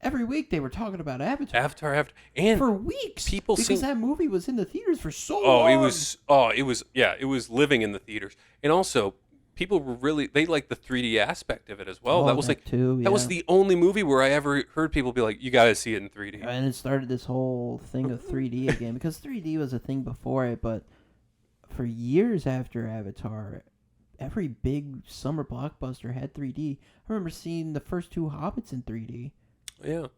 Every week they were talking about Avatar. And for weeks. Because that movie was in the theaters for so long. It was living in the theaters. And also, people were they liked the 3D aspect of it as well. That was that was the only movie where I ever heard people be like, "You got to see it in 3D." And it started this whole thing of 3D again because 3D was a thing before it, but for years after Avatar, every big summer blockbuster had 3D. I remember seeing the first two Hobbits in 3D. Yeah,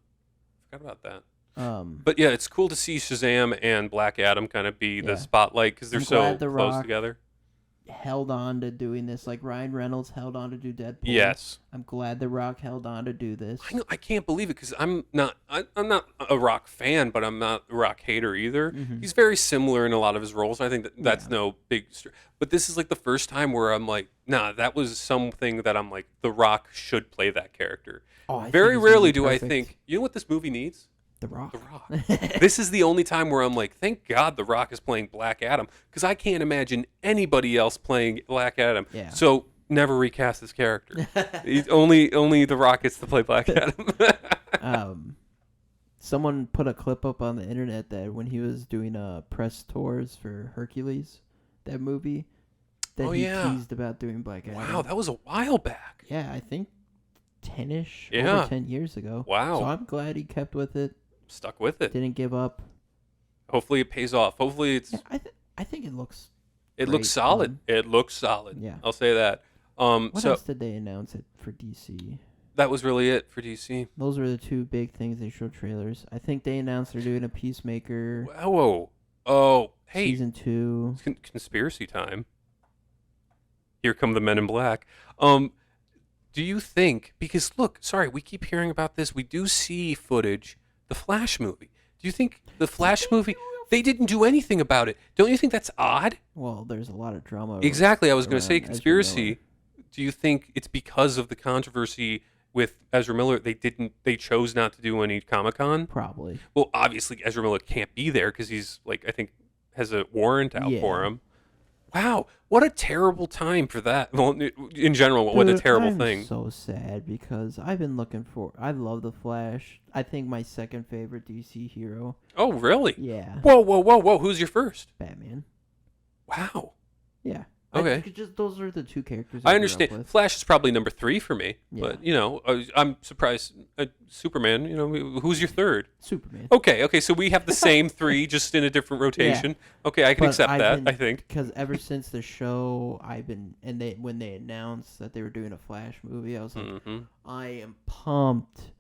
forgot about that. But yeah, it's cool to see Shazam and Black Adam kind of be the spotlight because they're so close together. Held on to doing this, like Ryan Reynolds held on to do Deadpool. Yes, I'm glad The Rock held on to do this. I can't believe it because I'm not a Rock fan, but I'm not a Rock hater either. Mm-hmm. He's very similar in a lot of his roles. I think that's no big. But this is like the first time where I'm like, nah, that was something that I'm like, The Rock should play that character. Very rarely do I think, you know what this movie needs? The Rock. The Rock. This is the only time where I'm like, thank God The Rock is playing Black Adam because I can't imagine anybody else playing Black Adam. Yeah. So never recast this character. only The Rock gets to play Black Adam. Someone put a clip up on the internet that when he was doing press tours for Hercules, that movie, that he teased about doing Black Adam. Wow, that was a while back. Yeah, I think 10-ish, over 10 years ago. Wow. So I'm glad he kept with it. Stuck with it. Didn't give up. Hopefully it pays off. Hopefully it's... Yeah, I think it looks... It looks solid. It looks solid. Yeah. I'll say that. What else did they announce for DC? That was really it for DC. Those were the two big things they showed trailers. I think they announced they're doing a Peacemaker. Whoa. Oh, hey. Season 2. It's conspiracy time. Here come the Men in Black. Do you think, because look, sorry, we keep hearing about this. We do see footage, the Flash movie. Do you think the Flash movie, they didn't do anything about it? Don't you think that's odd? Well, there's a lot of drama. Exactly. I was going to say conspiracy. Do you think it's because of the controversy with Ezra Miller? They chose not to do any Comic-Con? Probably. Well, obviously Ezra Miller can't be there because he's like, I think has a warrant out for him. Wow, what a terrible time for that. Well, in general, what a terrible thing. I'm so sad because I've been looking for... I love The Flash. I think my second favorite DC hero. Oh, really? Yeah. Whoa. Who's your first? Batman. Wow. Yeah. Okay. Those are the two characters I understand. Flash is probably number 3 for me. Yeah. But, I'm surprised. Superman, who's your third? Superman. Okay. So we have the same 3, just in a different rotation. Yeah. Okay, I can accept that, I think. Because ever since the show, when they announced that they were doing a Flash movie, I was like, I am pumped.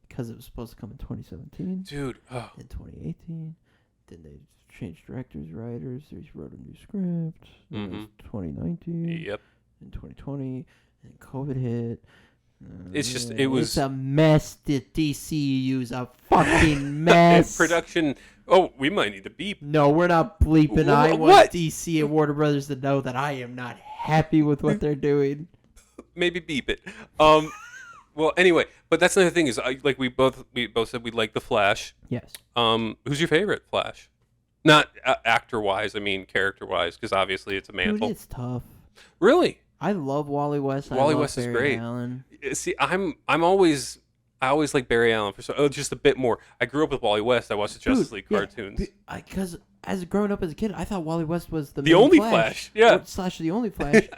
Because it was supposed to come in 2017. Dude. Oh. In 2018. Then they changed directors, writers. They wrote a new script. It was 2019. Yep. In 2020, and COVID hit. It's a mess. The DCU's a fucking mess. Production. Oh, we might need to beep. No, we're not bleeping. I want DC and Warner Brothers to know that I am not happy with what they're doing. Maybe beep it. Well, anyway, but that's another thing is like we both said we like the Flash. Yes. Who's your favorite Flash? Not actor wise, I mean character wise, because obviously it's a Dude, mantle. it's tough. Really, I love Wally West. Wally I love West is Barry great. Allen. See, I always like Barry Allen for just a bit more. I grew up with Wally West. I watched the Justice League cartoons. Because as growing up as a kid, I thought Wally West was the The main only Flash, yeah. / the only Flash,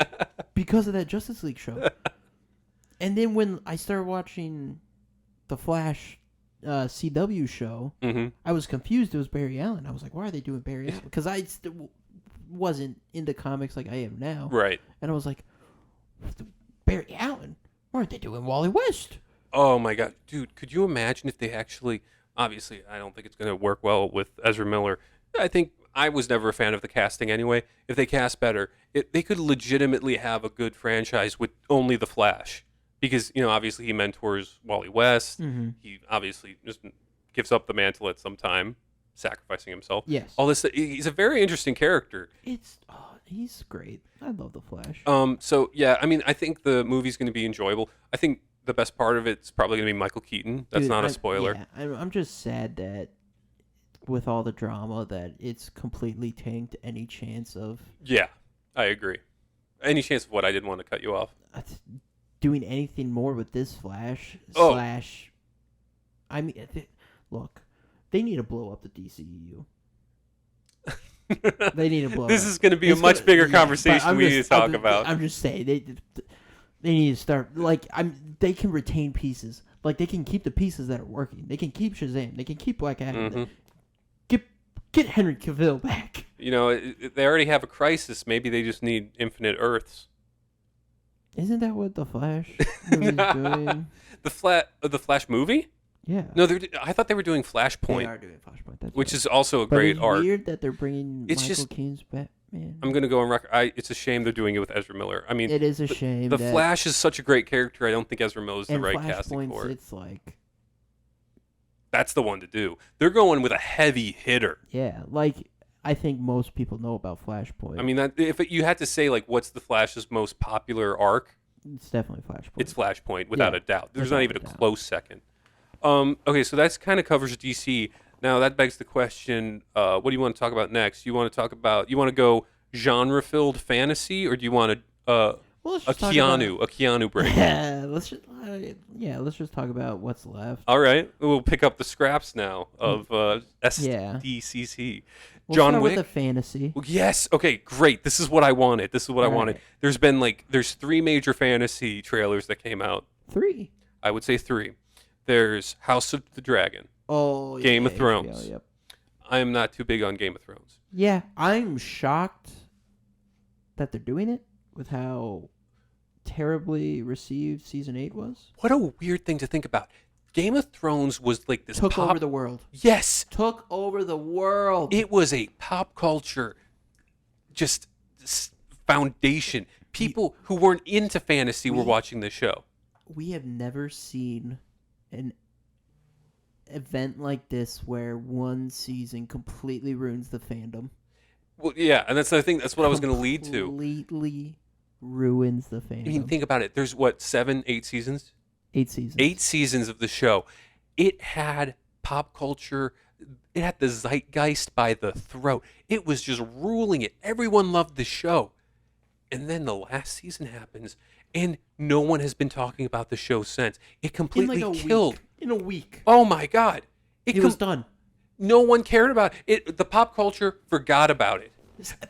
because of that Justice League show. And then when I started watching the Flash CW show, Mm-hmm. I was confused. It was Barry Allen. I was like, why are they doing Barry Allen? Because I still wasn't into comics like I am now. Right. And I was like, Barry Allen? Why aren't they doing Wally West? Oh my God, dude! Could you imagine if they actually? Obviously, I don't think it's going to work well with Ezra Miller. I think I was never a fan of the casting anyway. If they cast better, they could legitimately have a good franchise with only the Flash, because obviously he mentors Wally West. Mm-hmm. He obviously just gives up the mantle at some time, sacrificing himself. Yes. All this. He's a very interesting character. He's great. I love the Flash. So yeah, I mean, I think the movie's going to be enjoyable. I think the best part of it's probably going to be Michael Keaton. That's Dude, not a spoiler. Yeah, I'm just sad that with all the drama that it's completely tanked any chance of Yeah, I agree. Any chance of what? I didn't want to cut you off. doing anything more with this Flash Oh. slash. I mean, look, they need to blow up the DCEU. They need to blow. This it up. is going to be It's a much gonna- bigger yeah, conversation but we need to talk about. I'm just saying they need to start they can retain pieces. Like they can keep the pieces that are working. They can keep Shazam. They can keep Black Adam. Mhm. Get Henry Cavill back. They already have a crisis. Maybe they just need infinite Earths. Isn't that what the Flash movie's doing? The Flash movie? Yeah. No, I thought they were doing They Flashpoint, are doing Flashpoint. That's which right. is also a But great it's arc. weird that they're bringing It's Michael just- Keaton's Batman. I'm going to go on record. It's a shame they're doing it with Ezra Miller. I mean, It is a shame. the that Flash is such a great character. I don't think Ezra Miller is the and right casting Flashpoints, for it. it's like, That's the one to do. They're going with a heavy hitter. yeah, like I think most people know about Flashpoint. I mean, if you had to say like what's the Flash's most popular arc, it's definitely Flashpoint. it's Flashpoint without Yeah, a doubt. There's without not even a a doubt. close second. Okay, so that's kind of covers DC. Now that begs the question: what do you want to talk about next? You want to go genre-filled fantasy, or do you want Well, let's a just talk about- Keanu break? Yeah, let's just talk about what's left. All right, we'll pick up the scraps now of SDCC. We'll John start Wick. with the fantasy. Yes. Okay. Great. This is what I wanted. All right. There's 3 major fantasy trailers that came out. 3. I would say 3. There's House of the Dragon. Oh, Game of yeah, Thrones. Yep. I am not too big on Game of Thrones. Yeah, I'm shocked that they're doing it with how terribly received season 8 was. What a weird thing to think about. Game of Thrones was like this Took over the world. Yes. Took over the world. It was a pop culture just foundation. People who weren't into fantasy were watching this show. We have never seen an event like this where one season completely ruins the fandom. Well, yeah, and that's the thing. That's what I was going to lead to. Completely ruins the fandom. I mean, think about it. There's 7, 8 seasons? 8 seasons. 8 seasons of the show. It had pop culture. It had the zeitgeist by the throat. It was just ruling it. Everyone loved the show. And then the last season happens, and no one has been talking about the show since. It completely killed. In a week. Oh my God. It was done. No one cared about it. The pop culture forgot about it.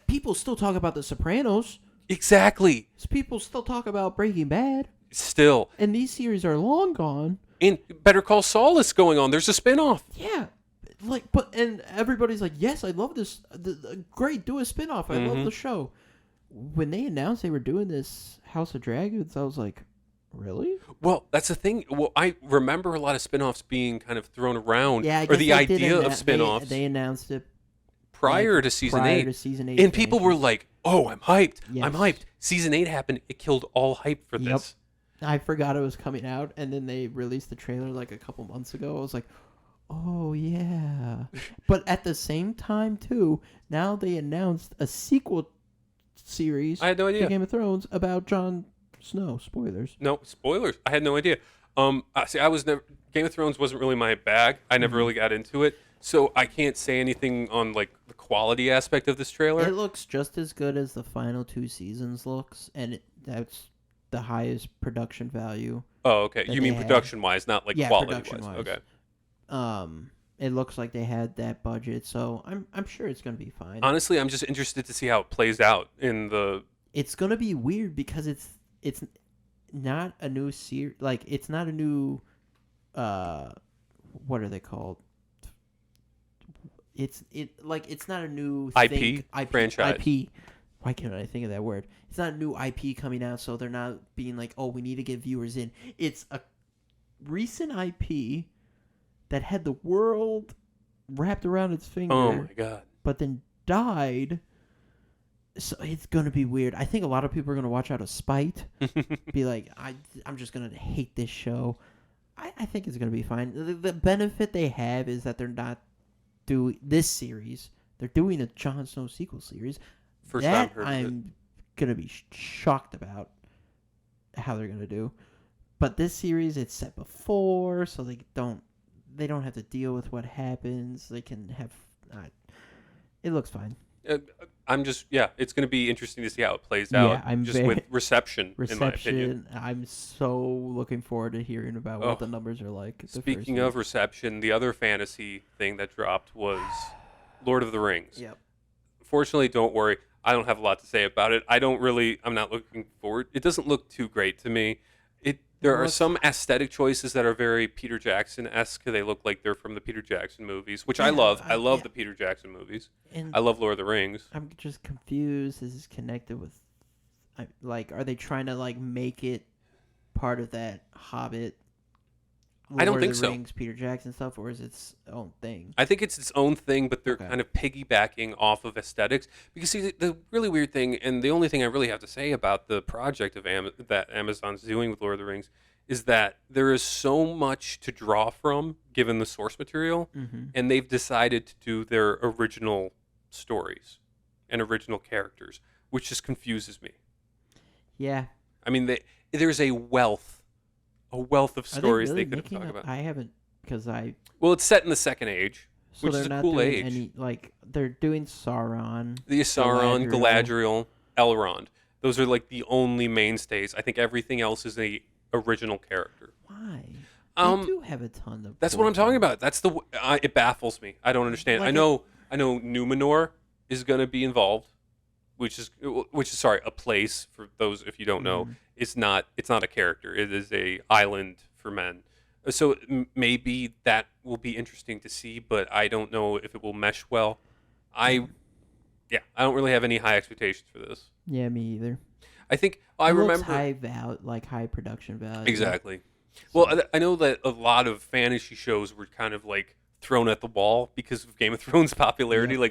People still talk about The Sopranos. Exactly. People still talk about Breaking Bad. Still. And these series are long gone. And Better Call Saul is going on. There's a spinoff. Yeah. And everybody's like, yes, I love this. Great, do a spinoff. I love the show. When they announced they were doing this House of Dragons, I was like, really? Well, that's the thing. Well, I remember a lot of spinoffs being kind of thrown around, Yeah, I or guess the they did idea of they spinoffs announced it prior to season prior 8. to season 8. And people were like, "Oh, I'm hyped! I'm Yes. hyped!" Season 8 happened. It killed all hype for Yep. this. I forgot it was coming out, and then they released the trailer like a couple months ago. I was like, oh, yeah. But at the same time, too, now they announced a sequel series I had no idea. to Game of Thrones about Jon Snow spoilers. No spoilers. I had no idea. See, I was never Game of Thrones wasn't really my bag. I never really got into it, so I can't say anything on like the quality aspect of this trailer. It looks just as good as the final 2 seasons looks, and that's the highest production value. Oh, okay. that You they mean had. production wise, not like Yeah, quality wise. production-wise. Okay. It looks like they had that budget, so I'm sure it's gonna be fine. Honestly, I'm just interested to see how it plays out in the. It's gonna be weird because it's not a new series. Like it's not a new, what are they called? It's not a new IP? Franchise. IP. Why can't I think of that word? It's not a new IP coming out, so they're not being like, oh, we need to get viewers in. It's a recent IP that had the world wrapped around its finger. Oh my god! But then died. So it's gonna be weird. I think a lot of people are gonna watch out of spite. Be like, I'm just gonna hate this show. I think it's gonna be fine. The benefit they have is that they're not doing this series. They're doing a Jon Snow sequel series. First time heard of it. I'm gonna be shocked about how they're gonna do. But this series, it's set before, so they don't have to deal with what happens. They can have. It looks fine. I'm just it's going to be interesting to see how it plays out. Yeah, I'm just with reception, in my opinion. I'm so looking forward to hearing about what the numbers are like. Speaking of reception, the other fantasy thing that dropped was Lord of the Rings. Yep. Fortunately, don't worry. I don't have a lot to say about it. I'm not looking forward. It doesn't look too great to me. There are some aesthetic choices that are very Peter Jackson-esque. They look like they're from the Peter Jackson movies, which I love. I love the Peter Jackson movies. And I love Lord of the Rings. I'm just confused. Is this connected with, are they trying to make it part of that Hobbit? I don't think Lord of the so. Rings, Peter Jackson stuff, or is it its own thing? I think it's its own thing, but they're kind of piggybacking off of aesthetics. Because see, the really weird thing, and the only thing I really have to say about the project of that Amazon's doing with Lord of the Rings, is that there is so much to draw from given the source material, and they've decided to do their original stories and original characters, which just confuses me. Yeah. I mean, there's a wealth of stories they could have talked about. I haven't, because Well, it's set in the Second Age, which is a cool age. They're doing Sauron. The Sauron, Galadriel, Elrond. Those are the only mainstays. I think everything else is a original character. Why? They do have a ton of. That's what I'm talking about. That's it baffles me. I don't understand. I know Numenor is going to be involved, which is a place for those if you don't know. It's not a character. It is a island for men. So maybe that will be interesting to see, but I don't know if it will mesh well. I don't really have any high expectations for this. Yeah, me either. I think I remember high production value. Exactly. Well, I know that a lot of fantasy shows were kind of thrown at the wall because of Game of Thrones popularity. Yeah.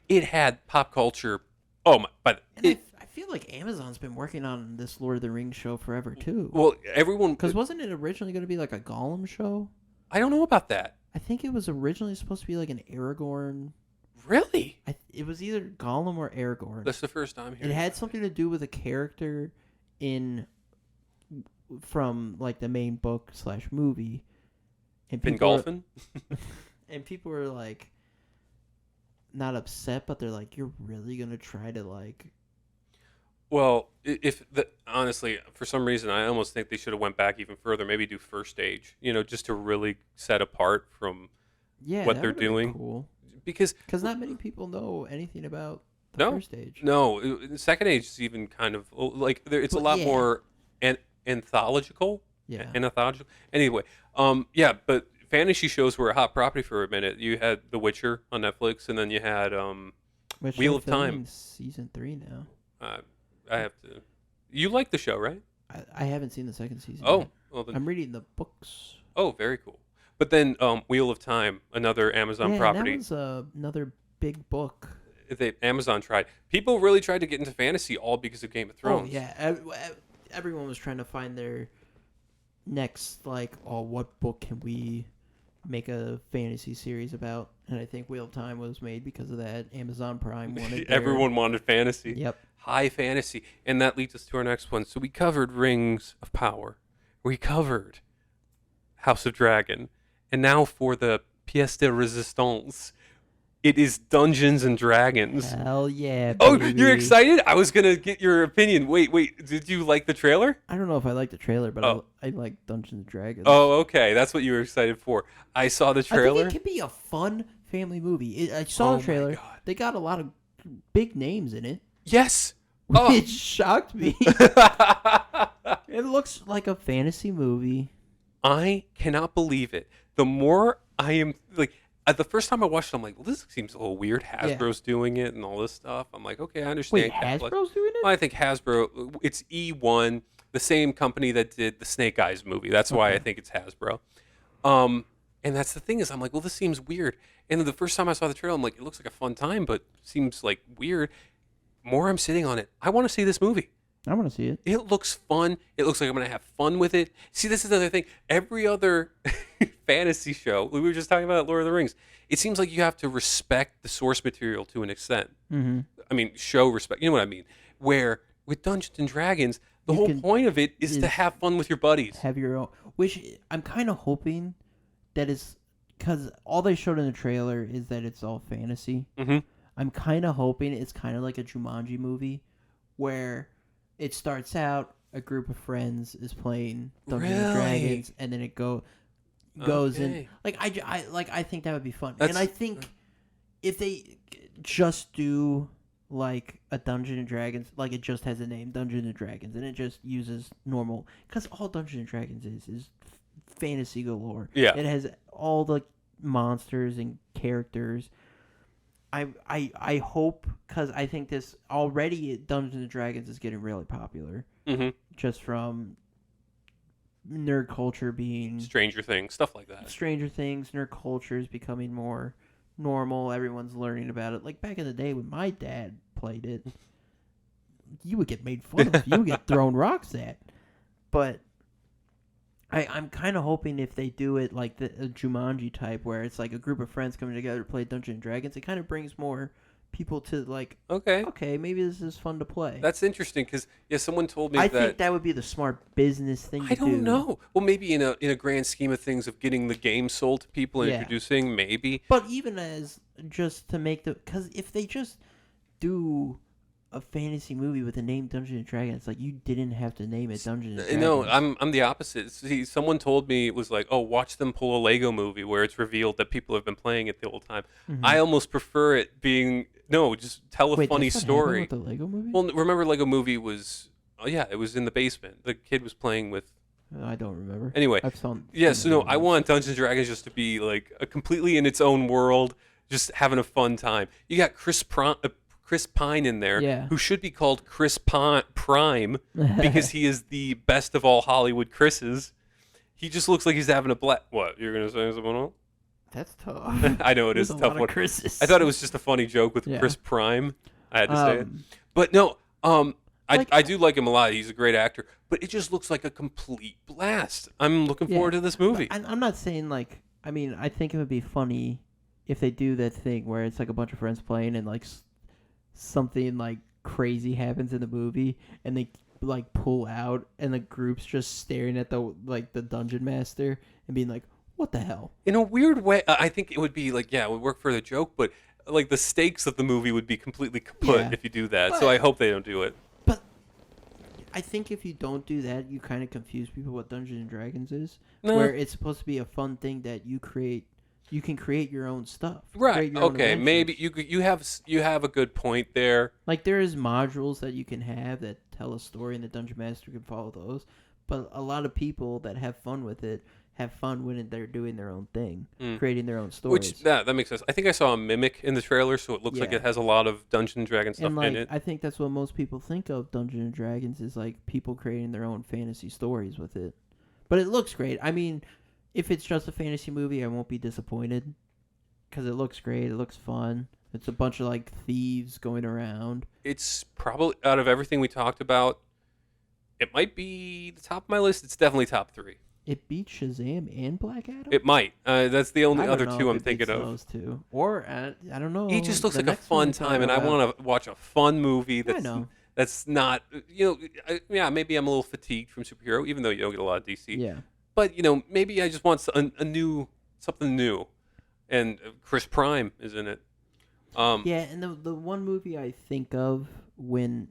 It had pop culture. Oh my! But I feel like Amazon's been working on this Lord of the Rings show forever too. Well, everyone, because wasn't it originally going to be a Gollum show? I don't know about that. I think it was originally supposed to be an Aragorn. Really? It was either Gollum or Aragorn. That's the first time hearing. It had something to do with a character from the main book / movie. And Fingolfin? And people were not upset, but they're you're really gonna try to Well, honestly, for some reason, I almost think they should have went back even further. Maybe do first stage, just to really set apart from what they're doing. Cool. Because not many people know anything about the first stage. No, the second age is even kind of it's a lot more anthological. Yeah. Anthological. Anyway, but fantasy shows were a hot property for a minute. You had The Witcher on Netflix, and then you had Wheel of Time. Season 3 now. I have to. You like the show, right? I haven't seen the second season. Oh, yet. well then. I'm reading the books. Oh, very cool. But then Wheel of Time, another Amazon property. That was another big book. Amazon tried. People really tried to get into fantasy all because of Game of Thrones. Oh, yeah. Everyone was trying to find their next, what book can we make a fantasy series about, and I think Wheel of Time was made because of that. Amazon Prime wanted Everyone wanted fantasy. Yep. High fantasy. And that leads us to our next one. So we covered Rings of Power. We covered House of Dragon. And now for the pièce de résistance, it is Dungeons and Dragons. Hell yeah, Oh, baby. you're excited? I was going to get your opinion. Wait. Did you like the trailer? I don't know if I like the trailer, but Oh. I like Dungeons and Dragons. Oh, okay. That's what you were excited for. I saw the I trailer. think it could be a fun family movie. I saw Oh the my trailer. God. They got a lot of big names in it, Yes. Oh. which shocked me. It looks like a fantasy movie. I cannot believe it. The more I am like, the first time I watched it, I'm like, well, this seems a little weird. Hasbro's doing it and all this stuff. I'm like, okay, I understand. Wait, Hasbro's doing it? Well, I think Hasbro, it's E1, the same company that did the Snake Eyes movie. That's why I think it's Hasbro. And that's the thing is, I'm like, well, this seems weird. And then the first time I saw the trailer, I'm like, it looks like a fun time, but seems like weird. More I'm sitting on it, I want to see this movie. I want to see it. It looks fun. It looks like I'm going to have fun with it. See, this is another thing. Every other fantasy show, we were just talking about Lord of the Rings, it seems like you have to respect the source material to an extent. Mm-hmm. I mean, show respect. You know what I mean? Where with Dungeons and Dragons, the whole point of it is to have fun with your buddies. Have your own. Which I'm kind of hoping that is because all they showed in the trailer is that it's all fantasy. Mm-hmm. I'm kind of hoping it's kind of like a Jumanji movie where it starts out a group of friends is playing Dungeons and Dragons, and then it goes in like I think that would be fun. And I think if they just do like a Dungeons and Dragons, like it just has a name, Dungeons and Dragons, and it just uses normal, because all Dungeons and Dragons is fantasy galore. Yeah, it has all the monsters and characters. I hope, because I think this already Dungeons and Dragons is getting really popular, just from nerd culture being Stranger Things, stuff like that. Stranger Things, nerd culture is becoming more normal. Everyone's learning about it. Like back in the day when my dad played it, you would get made fun of. You would get thrown rocks at. But I'm kind of hoping if they do it like the Jumanji type, where it's like a group of friends coming together to play Dungeons and Dragons, it kind of brings more people to like, okay, maybe this is fun to play. That's interesting because someone told me I that. think that would be the smart business thing to do. I don't know. Well, maybe in a grand scheme of things of getting the game sold to people and introducing, maybe. But even as just to make because if they just do a fantasy movie with the name Dungeons and Dragons, it's like you didn't have to name it Dungeons and Dragons. No, I'm the opposite. See, someone told me it was like, oh, watch them pull a Lego movie where it's revealed that people have been playing it the whole time. Mm-hmm. I almost prefer it being just tell a funny story. With the Lego movie? Well, remember Lego movie was it was in the basement. The kid was playing with. I don't remember. Anyway, I want Dungeons and Dragons just to be like a completely in its own world, just having a fun time. You got Chris Pine in there, who should be called Chris Prime because he is the best of all Hollywood Chris's. He just looks like he's having a blast. What, you're going to say something else? That's tough. I know it is a tough one. I thought it was just a funny joke with Chris Prime. I had to say it. But no, I do like him a lot. He's a great actor. But it just looks like a complete blast. I'm looking forward to this movie. I'm not saying I think it would be funny if they do that thing where it's like a bunch of friends playing and like something like crazy happens in the movie and they like pull out and the group's just staring at the dungeon master and being like, what the hell? In a weird way, I think it would be like, it would work for the joke, but like the stakes of the movie would be completely kaput if you do that. So I hope they don't do it. But I think if you don't do that, you kind of confuse people what Dungeons and Dragons is. No. Where it's supposed to be a fun thing that you create. You can create your own stuff. Right. Okay. Maybe you have a good point there. Like there is modules that you can have that tell a story, and the Dungeon Master can follow those. But a lot of people that have fun with it have fun when they're doing their own thing, creating their own stories. Which that makes sense. I think I saw a mimic in the trailer, so it looks like it has a lot of Dungeons and Dragons stuff in it. I think that's what most people think of Dungeons and Dragons is like people creating their own fantasy stories with it. But it looks great. I mean, if it's just a fantasy movie, I won't be disappointed because it looks great. It looks fun. It's a bunch of like thieves going around. It's probably out of everything we talked about, it might be the top of my list. It's definitely top 3. It beat Shazam and Black Adam. It might. That's the only I don't other know two if I'm it thinking beats of. those two, or I don't know. He just looks The like a next one fun we're talking time, and I about- want to watch a fun movie I know. that's not, yeah, maybe I'm a little fatigued from superhero, even though you don't get a lot of DC. Yeah. But, maybe I just want something new. And Chris Prime is in it. Yeah, and the one movie I think of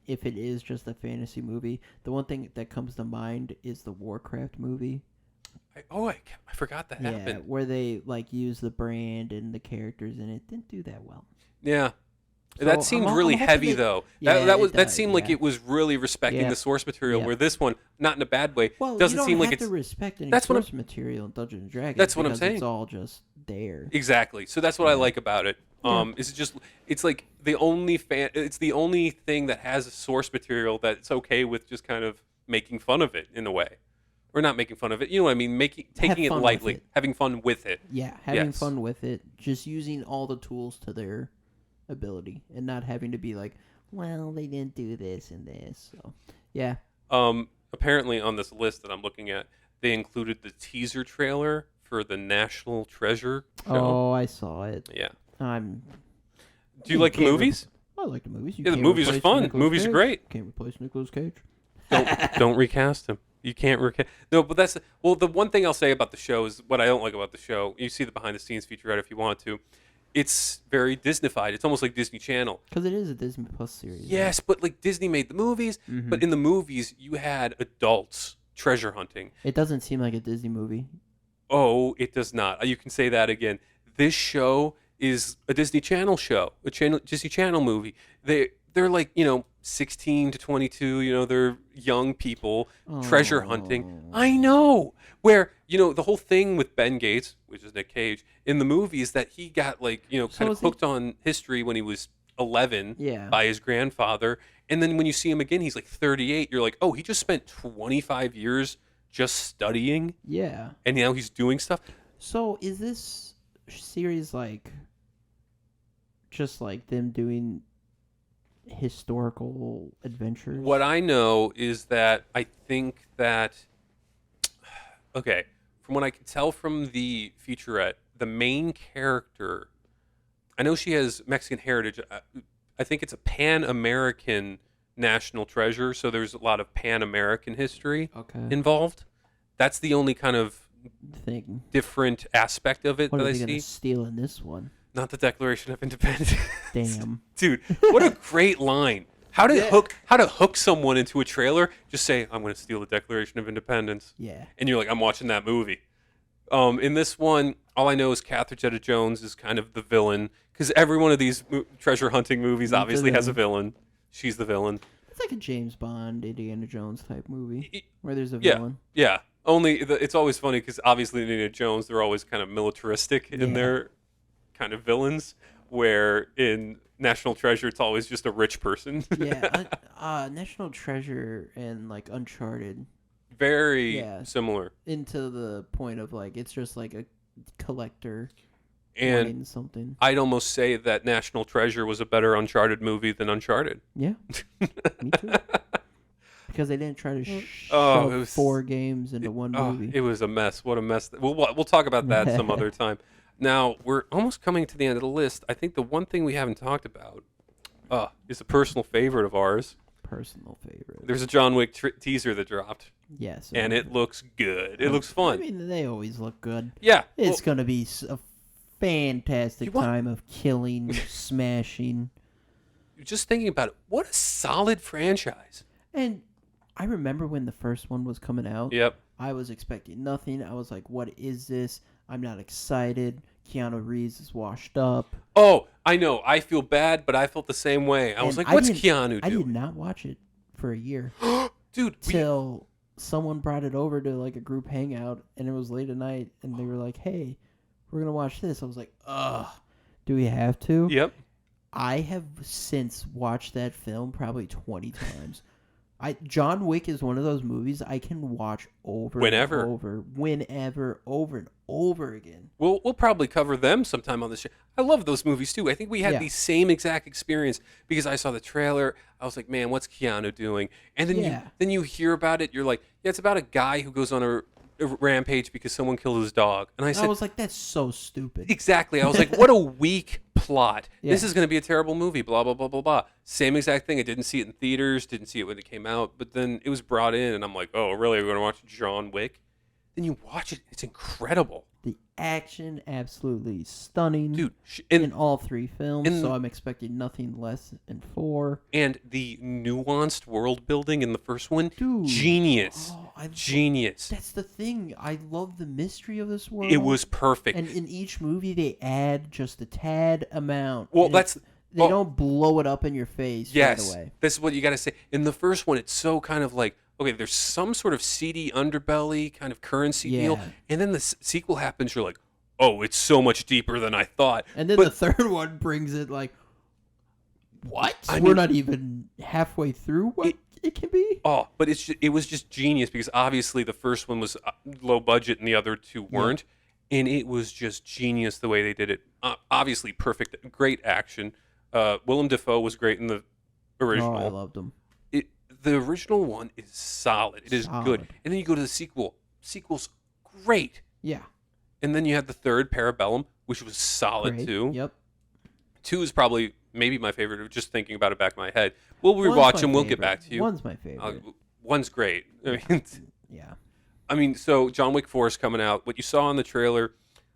if it is just a fantasy movie, the one thing that comes to mind is the Warcraft movie. I forgot that Yeah, happened. where they use the brand and the characters in it. Didn't do that well. Yeah. So That seemed I'm really hoping heavy, they- though. Yeah, that it seemed does, like yeah. it was really respecting Yeah. the source material, Yeah. where this one, not in a bad way, Well, doesn't you don't seem like have it's... to respect any that's what I'm- source material in Dungeons and Dragons. That's what I'm because saying. It's all just there. Exactly. So that's what I Yeah. like about it. It's like the only it's the only thing that has a source material that's okay with just kind of making fun of it in a way. Or not making fun of it. You know what I mean? Taking it fun with lightly, it. having fun with it. Yeah, having Yes. fun with it, just using all the tools to their ability, and not having to be like, well, they didn't do this and this. So, yeah. Apparently on this list that I'm looking at, they included the teaser trailer for the National Treasure show. Oh, I saw it. Yeah. Do you You like the can't movies? I like the movies. You Yeah, the can't movies are replace fun. Nicolas Movies are Cage. great. Can't replace Nicolas Cage. Don't recast him. You can't recast. No, but the one thing I'll say about the show is what I don't like about the show. You see the behind the scenes featurette if you want to. It's very Disneyfied. It's almost like Disney Channel. Because it is a Disney Plus series. Yes, but like Disney made the movies, Mm-hmm. but in the movies you had adults treasure hunting. It doesn't seem like a Disney movie. Oh, it does not. You can say that again. This show is a Disney Channel show, Disney Channel movie. They're like 16 to 22. They're young people treasure hunting. I know. Where the whole thing with Ben Gates, which is Nick Cage, in the movie is that he got kind of is he- hooked on history when he was 11 Yeah. by his grandfather, and then when you see him again, he's like 38. You're like, oh, he just spent 25 years just studying, Yeah. and now he's doing stuff. So is this series just like them doing historical adventures? What I know is that I think that, okay, from what I can tell from the featurette, the main character, I know she has Mexican heritage. I think it's a Pan-American national treasure, so there's a lot of Pan-American history Okay. involved. That's the only kind of Thing. different aspect of it What that are I they gonna see. steal in this one? Not the Declaration of Independence. Damn. Dude, what a great line. How to hook someone into a trailer, just say, I'm going to steal the Declaration of Independence. Yeah. And you're like, I'm watching that movie. In this one, all I know is Catherine Zeta-Jones is kind of the villain, because every one of these treasure hunting movies Needs a obviously has a villain. She's the villain. It's like a James Bond, Indiana Jones type movie where there's a Yeah, villain. yeah. It's always funny because obviously in Indiana Jones, they're always kind of militaristic in Yeah. their kind of villains, where in National Treasure, it's always just a rich person. Yeah. National Treasure and Uncharted Very Yeah. similar. into the point of it's just like a collector And wanting something. I'd almost say that National Treasure was a better Uncharted movie than Uncharted. Yeah. Me too. Because they didn't try to Oh, shove it was- 4 games into one Oh, movie. it was a mess. What a mess. We'll talk about that some other time. Now, we're almost coming to the end of the list. I think the one thing we haven't talked about is a personal favorite of ours. Personal favorite. There's a John Wick teaser that dropped, Yes. and it looks good. It looks fun. I mean, they always look good. Yeah. It's going to be a fantastic You want- time of killing, smashing. Just thinking about it, what a solid franchise. And I remember when the first one was coming out. Yep. I was expecting nothing. I was like, what is this? I'm not excited. Keanu Reeves is washed up. Oh, I know. I feel bad, but I felt the same way. I was And like, what's didn't- Keanu I did doing? not watch it for a year. Dude, Till someone brought it over to a group hangout, and it was late at night, and they were like, hey, we're going to watch this. I was like, ugh, do we have to? Yep. I have since watched that film probably 20 times. John Wick is one of those movies I can watch over Whenever. and over and over again. We'll probably cover them sometime on the show. I love those movies too. I think we had Yeah. the same exact experience because I saw the trailer. I was like, man, what's Keanu doing? And then Yeah. you hear about it. You're like, yeah, it's about a guy who goes on Rampage because someone killed his dog. And I I said, was like, that's so stupid. exactly. I was like, what a weak plot. Yeah. This is going to be a terrible movie, blah, blah, blah, blah, blah. Same exact thing. I didn't see it in theaters, didn't see it when it came out, but then it was brought in, and I'm like, oh, really? We're going to watch John Wick? Then you watch it. It's incredible. The action, absolutely stunning. Dude, in all 3 films, and- so I'm expecting nothing less in 4. and the nuanced world building in the first one, Dude. genius. Genius. That's the thing. I love the mystery of this world. It was perfect. And in each movie, they add just a tad amount. Well, and that's... they don't blow it up in your face Yes, right away. this is what you got to say. In the first one, it's so kind of like, okay, there's some sort of seedy underbelly kind of currency deal, Yeah. and then the sequel happens, you're like, oh, it's so much deeper than I thought. And then But- the third one brings it like, what? I We're mean- not even halfway through what it can be? Oh, but it was just genius because obviously the first one was low budget and the other 2 weren't, and it was just genius the way they did it. Obviously perfect, great action. Willem Dafoe was great in the original. Oh, I loved them. The original one is solid. It is good. Solid. And then you go to the sequel. Sequel's great. Yeah. And then you had the third, Parabellum, which was solid Great. too. Yep. 2 is probably maybe my favorite. Just thinking about it back in my head. We'll One's rewatch my them. We'll get favorite. back to you. One's my favorite. One's great. I Yeah. mean, so John Wick 4 is coming out. What you saw in the trailer,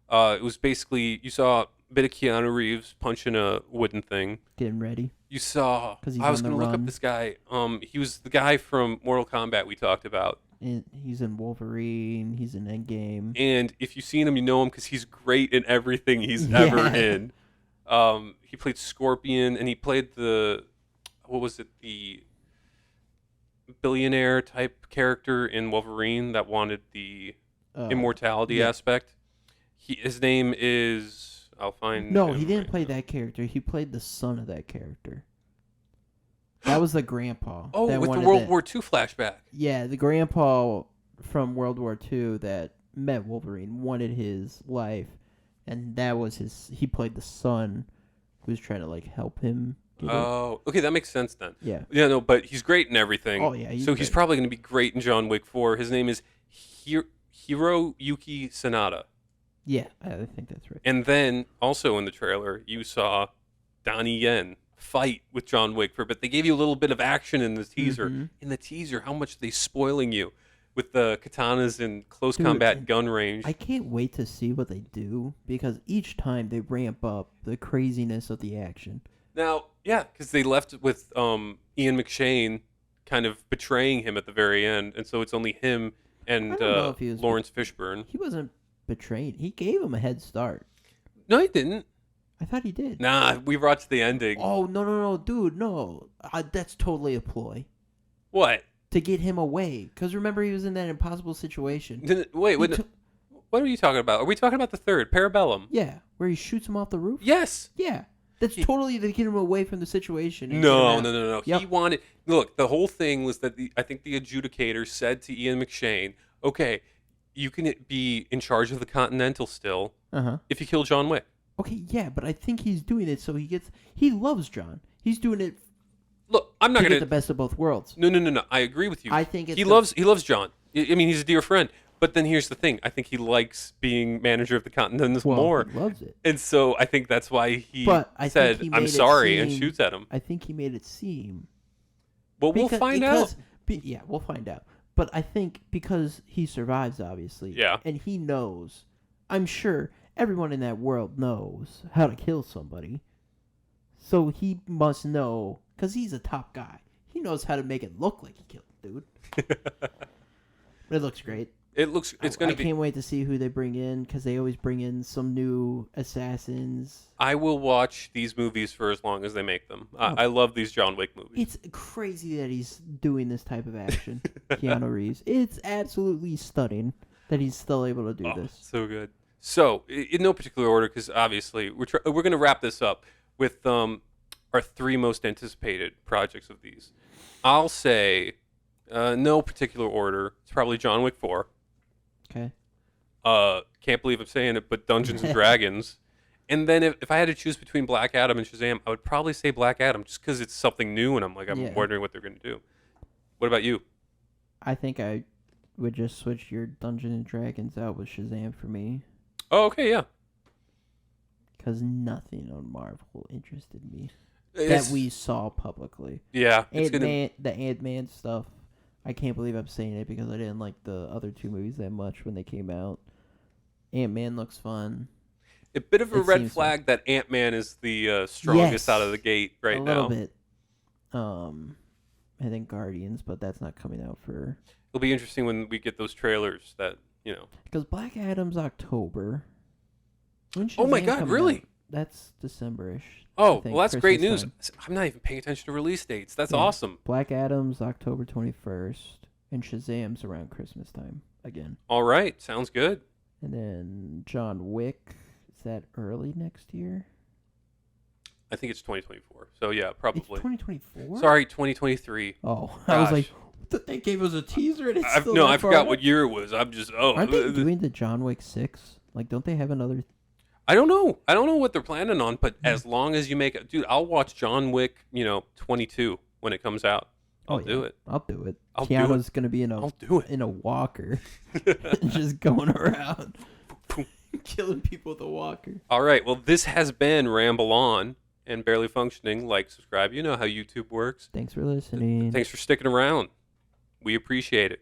it was basically you saw a bit of Keanu Reeves punching a wooden thing. Getting ready. You saw. 'Cause he's I was on the going to look up run. this guy. He was the guy from Mortal Kombat we talked about. And he's in Wolverine. He's in Endgame. And if you've seen him, you know him because he's great in everything he's Yeah. ever in. He played Scorpion, and he played the billionaire type character in Wolverine that wanted the immortality yeah. aspect. His name is No, him he didn't right play now. that character. He played the son of that character. That was the grandpa. Oh, that with the wanted World that- War II flashback. Yeah, the grandpa from World War II that met Wolverine wanted his life, and that was his. He played the son who was trying to like help him. Get it. Oh, okay, that makes sense then. Yeah. Yeah, no, but he's great in everything. Oh, yeah, he's so he's great. probably going to be great in John Wick 4. His name is Hiroyuki Sanada. Yeah, I think that's right. And then also in the trailer, you saw Donnie Yen fight with John Wick for a bit. They gave you a little bit of action in the teaser. Mhm. In the teaser, how much are they spoiling you with the katanas in close Dude, combat and gun range? I can't wait to see what they do because each time they ramp up the craziness of the action. Now, yeah, because they left with Ian McShane kind of betraying him at the very end, and so it's only him and I don't know if he was Lawrence Fishburne. He wasn't betrayed. He gave him a head start. No, he didn't. I thought he did. Nah, we watched the ending. Oh no, dude, no. That's totally a ploy What? to get him away. Because remember, he was in that impossible situation. Wait, He took- what are you talking about? Are we talking about the third, Parabellum? Yeah, where he shoots him off the roof. Yes. Yeah, that's totally to get him away from the situation. and No. get him out. He Yep. wanted. Look, the whole thing was that I think the adjudicator said to Ian McShane, "Okay, you can be in charge of the Continental still Uh-huh. if you kill John Wick." Okay, yeah, but I think he's doing it so he loves John. He's doing it Look, I'm not to gonna. get the best of both worlds. No. I agree with you. I think it's he the- loves John. I mean, he's a dear friend. But then here's the thing. I think he likes being manager of the Continental Well, more. he loves it. And so I think that's why he But I said, think he "I'm made it sorry," and seem- shoots at him. I think he made it seem. Well, we'll find out. Yeah, we'll find out. But I think because he survives, obviously. Yeah. And he knows. I'm sure everyone in that world knows how to kill somebody. So he must know, because he's a top guy. He knows how to make it look like he killed the dude. But it looks great. It's going I to be. can't wait to see who they bring in, because they always bring in some new assassins. I will watch these movies for as long as they make them. I love these John Wick movies. It's crazy that he's doing this type of action, Keanu Reeves. It's absolutely stunning that he's still able to do Oh, this. so good. So, in no particular order, because obviously we're going to wrap this up with our 3 most anticipated projects of these. I'll say, no particular order. It's probably John Wick 4. Okay. Can't believe I'm saying it, but Dungeons and Dragons. And then if I had to choose between Black Adam and Shazam, I would probably say Black Adam, just because it's something new, and I'm Yeah. wondering what they're going to do. What about you? I think I would just switch your Dungeons and Dragons out with Shazam for me. Oh, okay, yeah. Because nothing on Marvel interested me It's- that we saw publicly. Yeah, it's gonna. The Ant-Man stuff. I can't believe I'm saying it because I didn't like the other two movies that much when they came out. Ant-Man looks fun. A bit of a It red seems flag that Ant-Man is the strongest Yes. out of the gate right a now. little bit. I think Guardians, but that's not coming out for. It'll be interesting when we get those trailers that, Because Black Adam's October. When Oh my Shazam God, coming really? out? That's December-ish. Oh, I think, well, that's great Christmas news. time. I'm not even paying attention to release dates. That's Yeah. awesome. Black Adam's October 21st, and Shazam's around Christmas time again. All right, sounds good. And then John Wick, is that early next year? I think it's 2024. So yeah, It's probably. 2024? Sorry, 2023. Oh, I was Gosh. like, they gave us a teaser and it's still No, that I far forgot out? what year it was. I'm just Aren't they doing the John Wick 6? Like, don't they have another? I don't know. I don't know what they're planning on, but Hmm. as long as you make it, dude, I'll watch John Wick, 22 when it comes out. I'll do it. I'll do it. I'll do Keanu's gonna be in I'll do it. a walker, just going around, killing people with a walker. All right. Well, this has been Ramble On and Barely Functioning. Like, subscribe. You know how YouTube works. Thanks for listening. Thanks for sticking around. We appreciate it.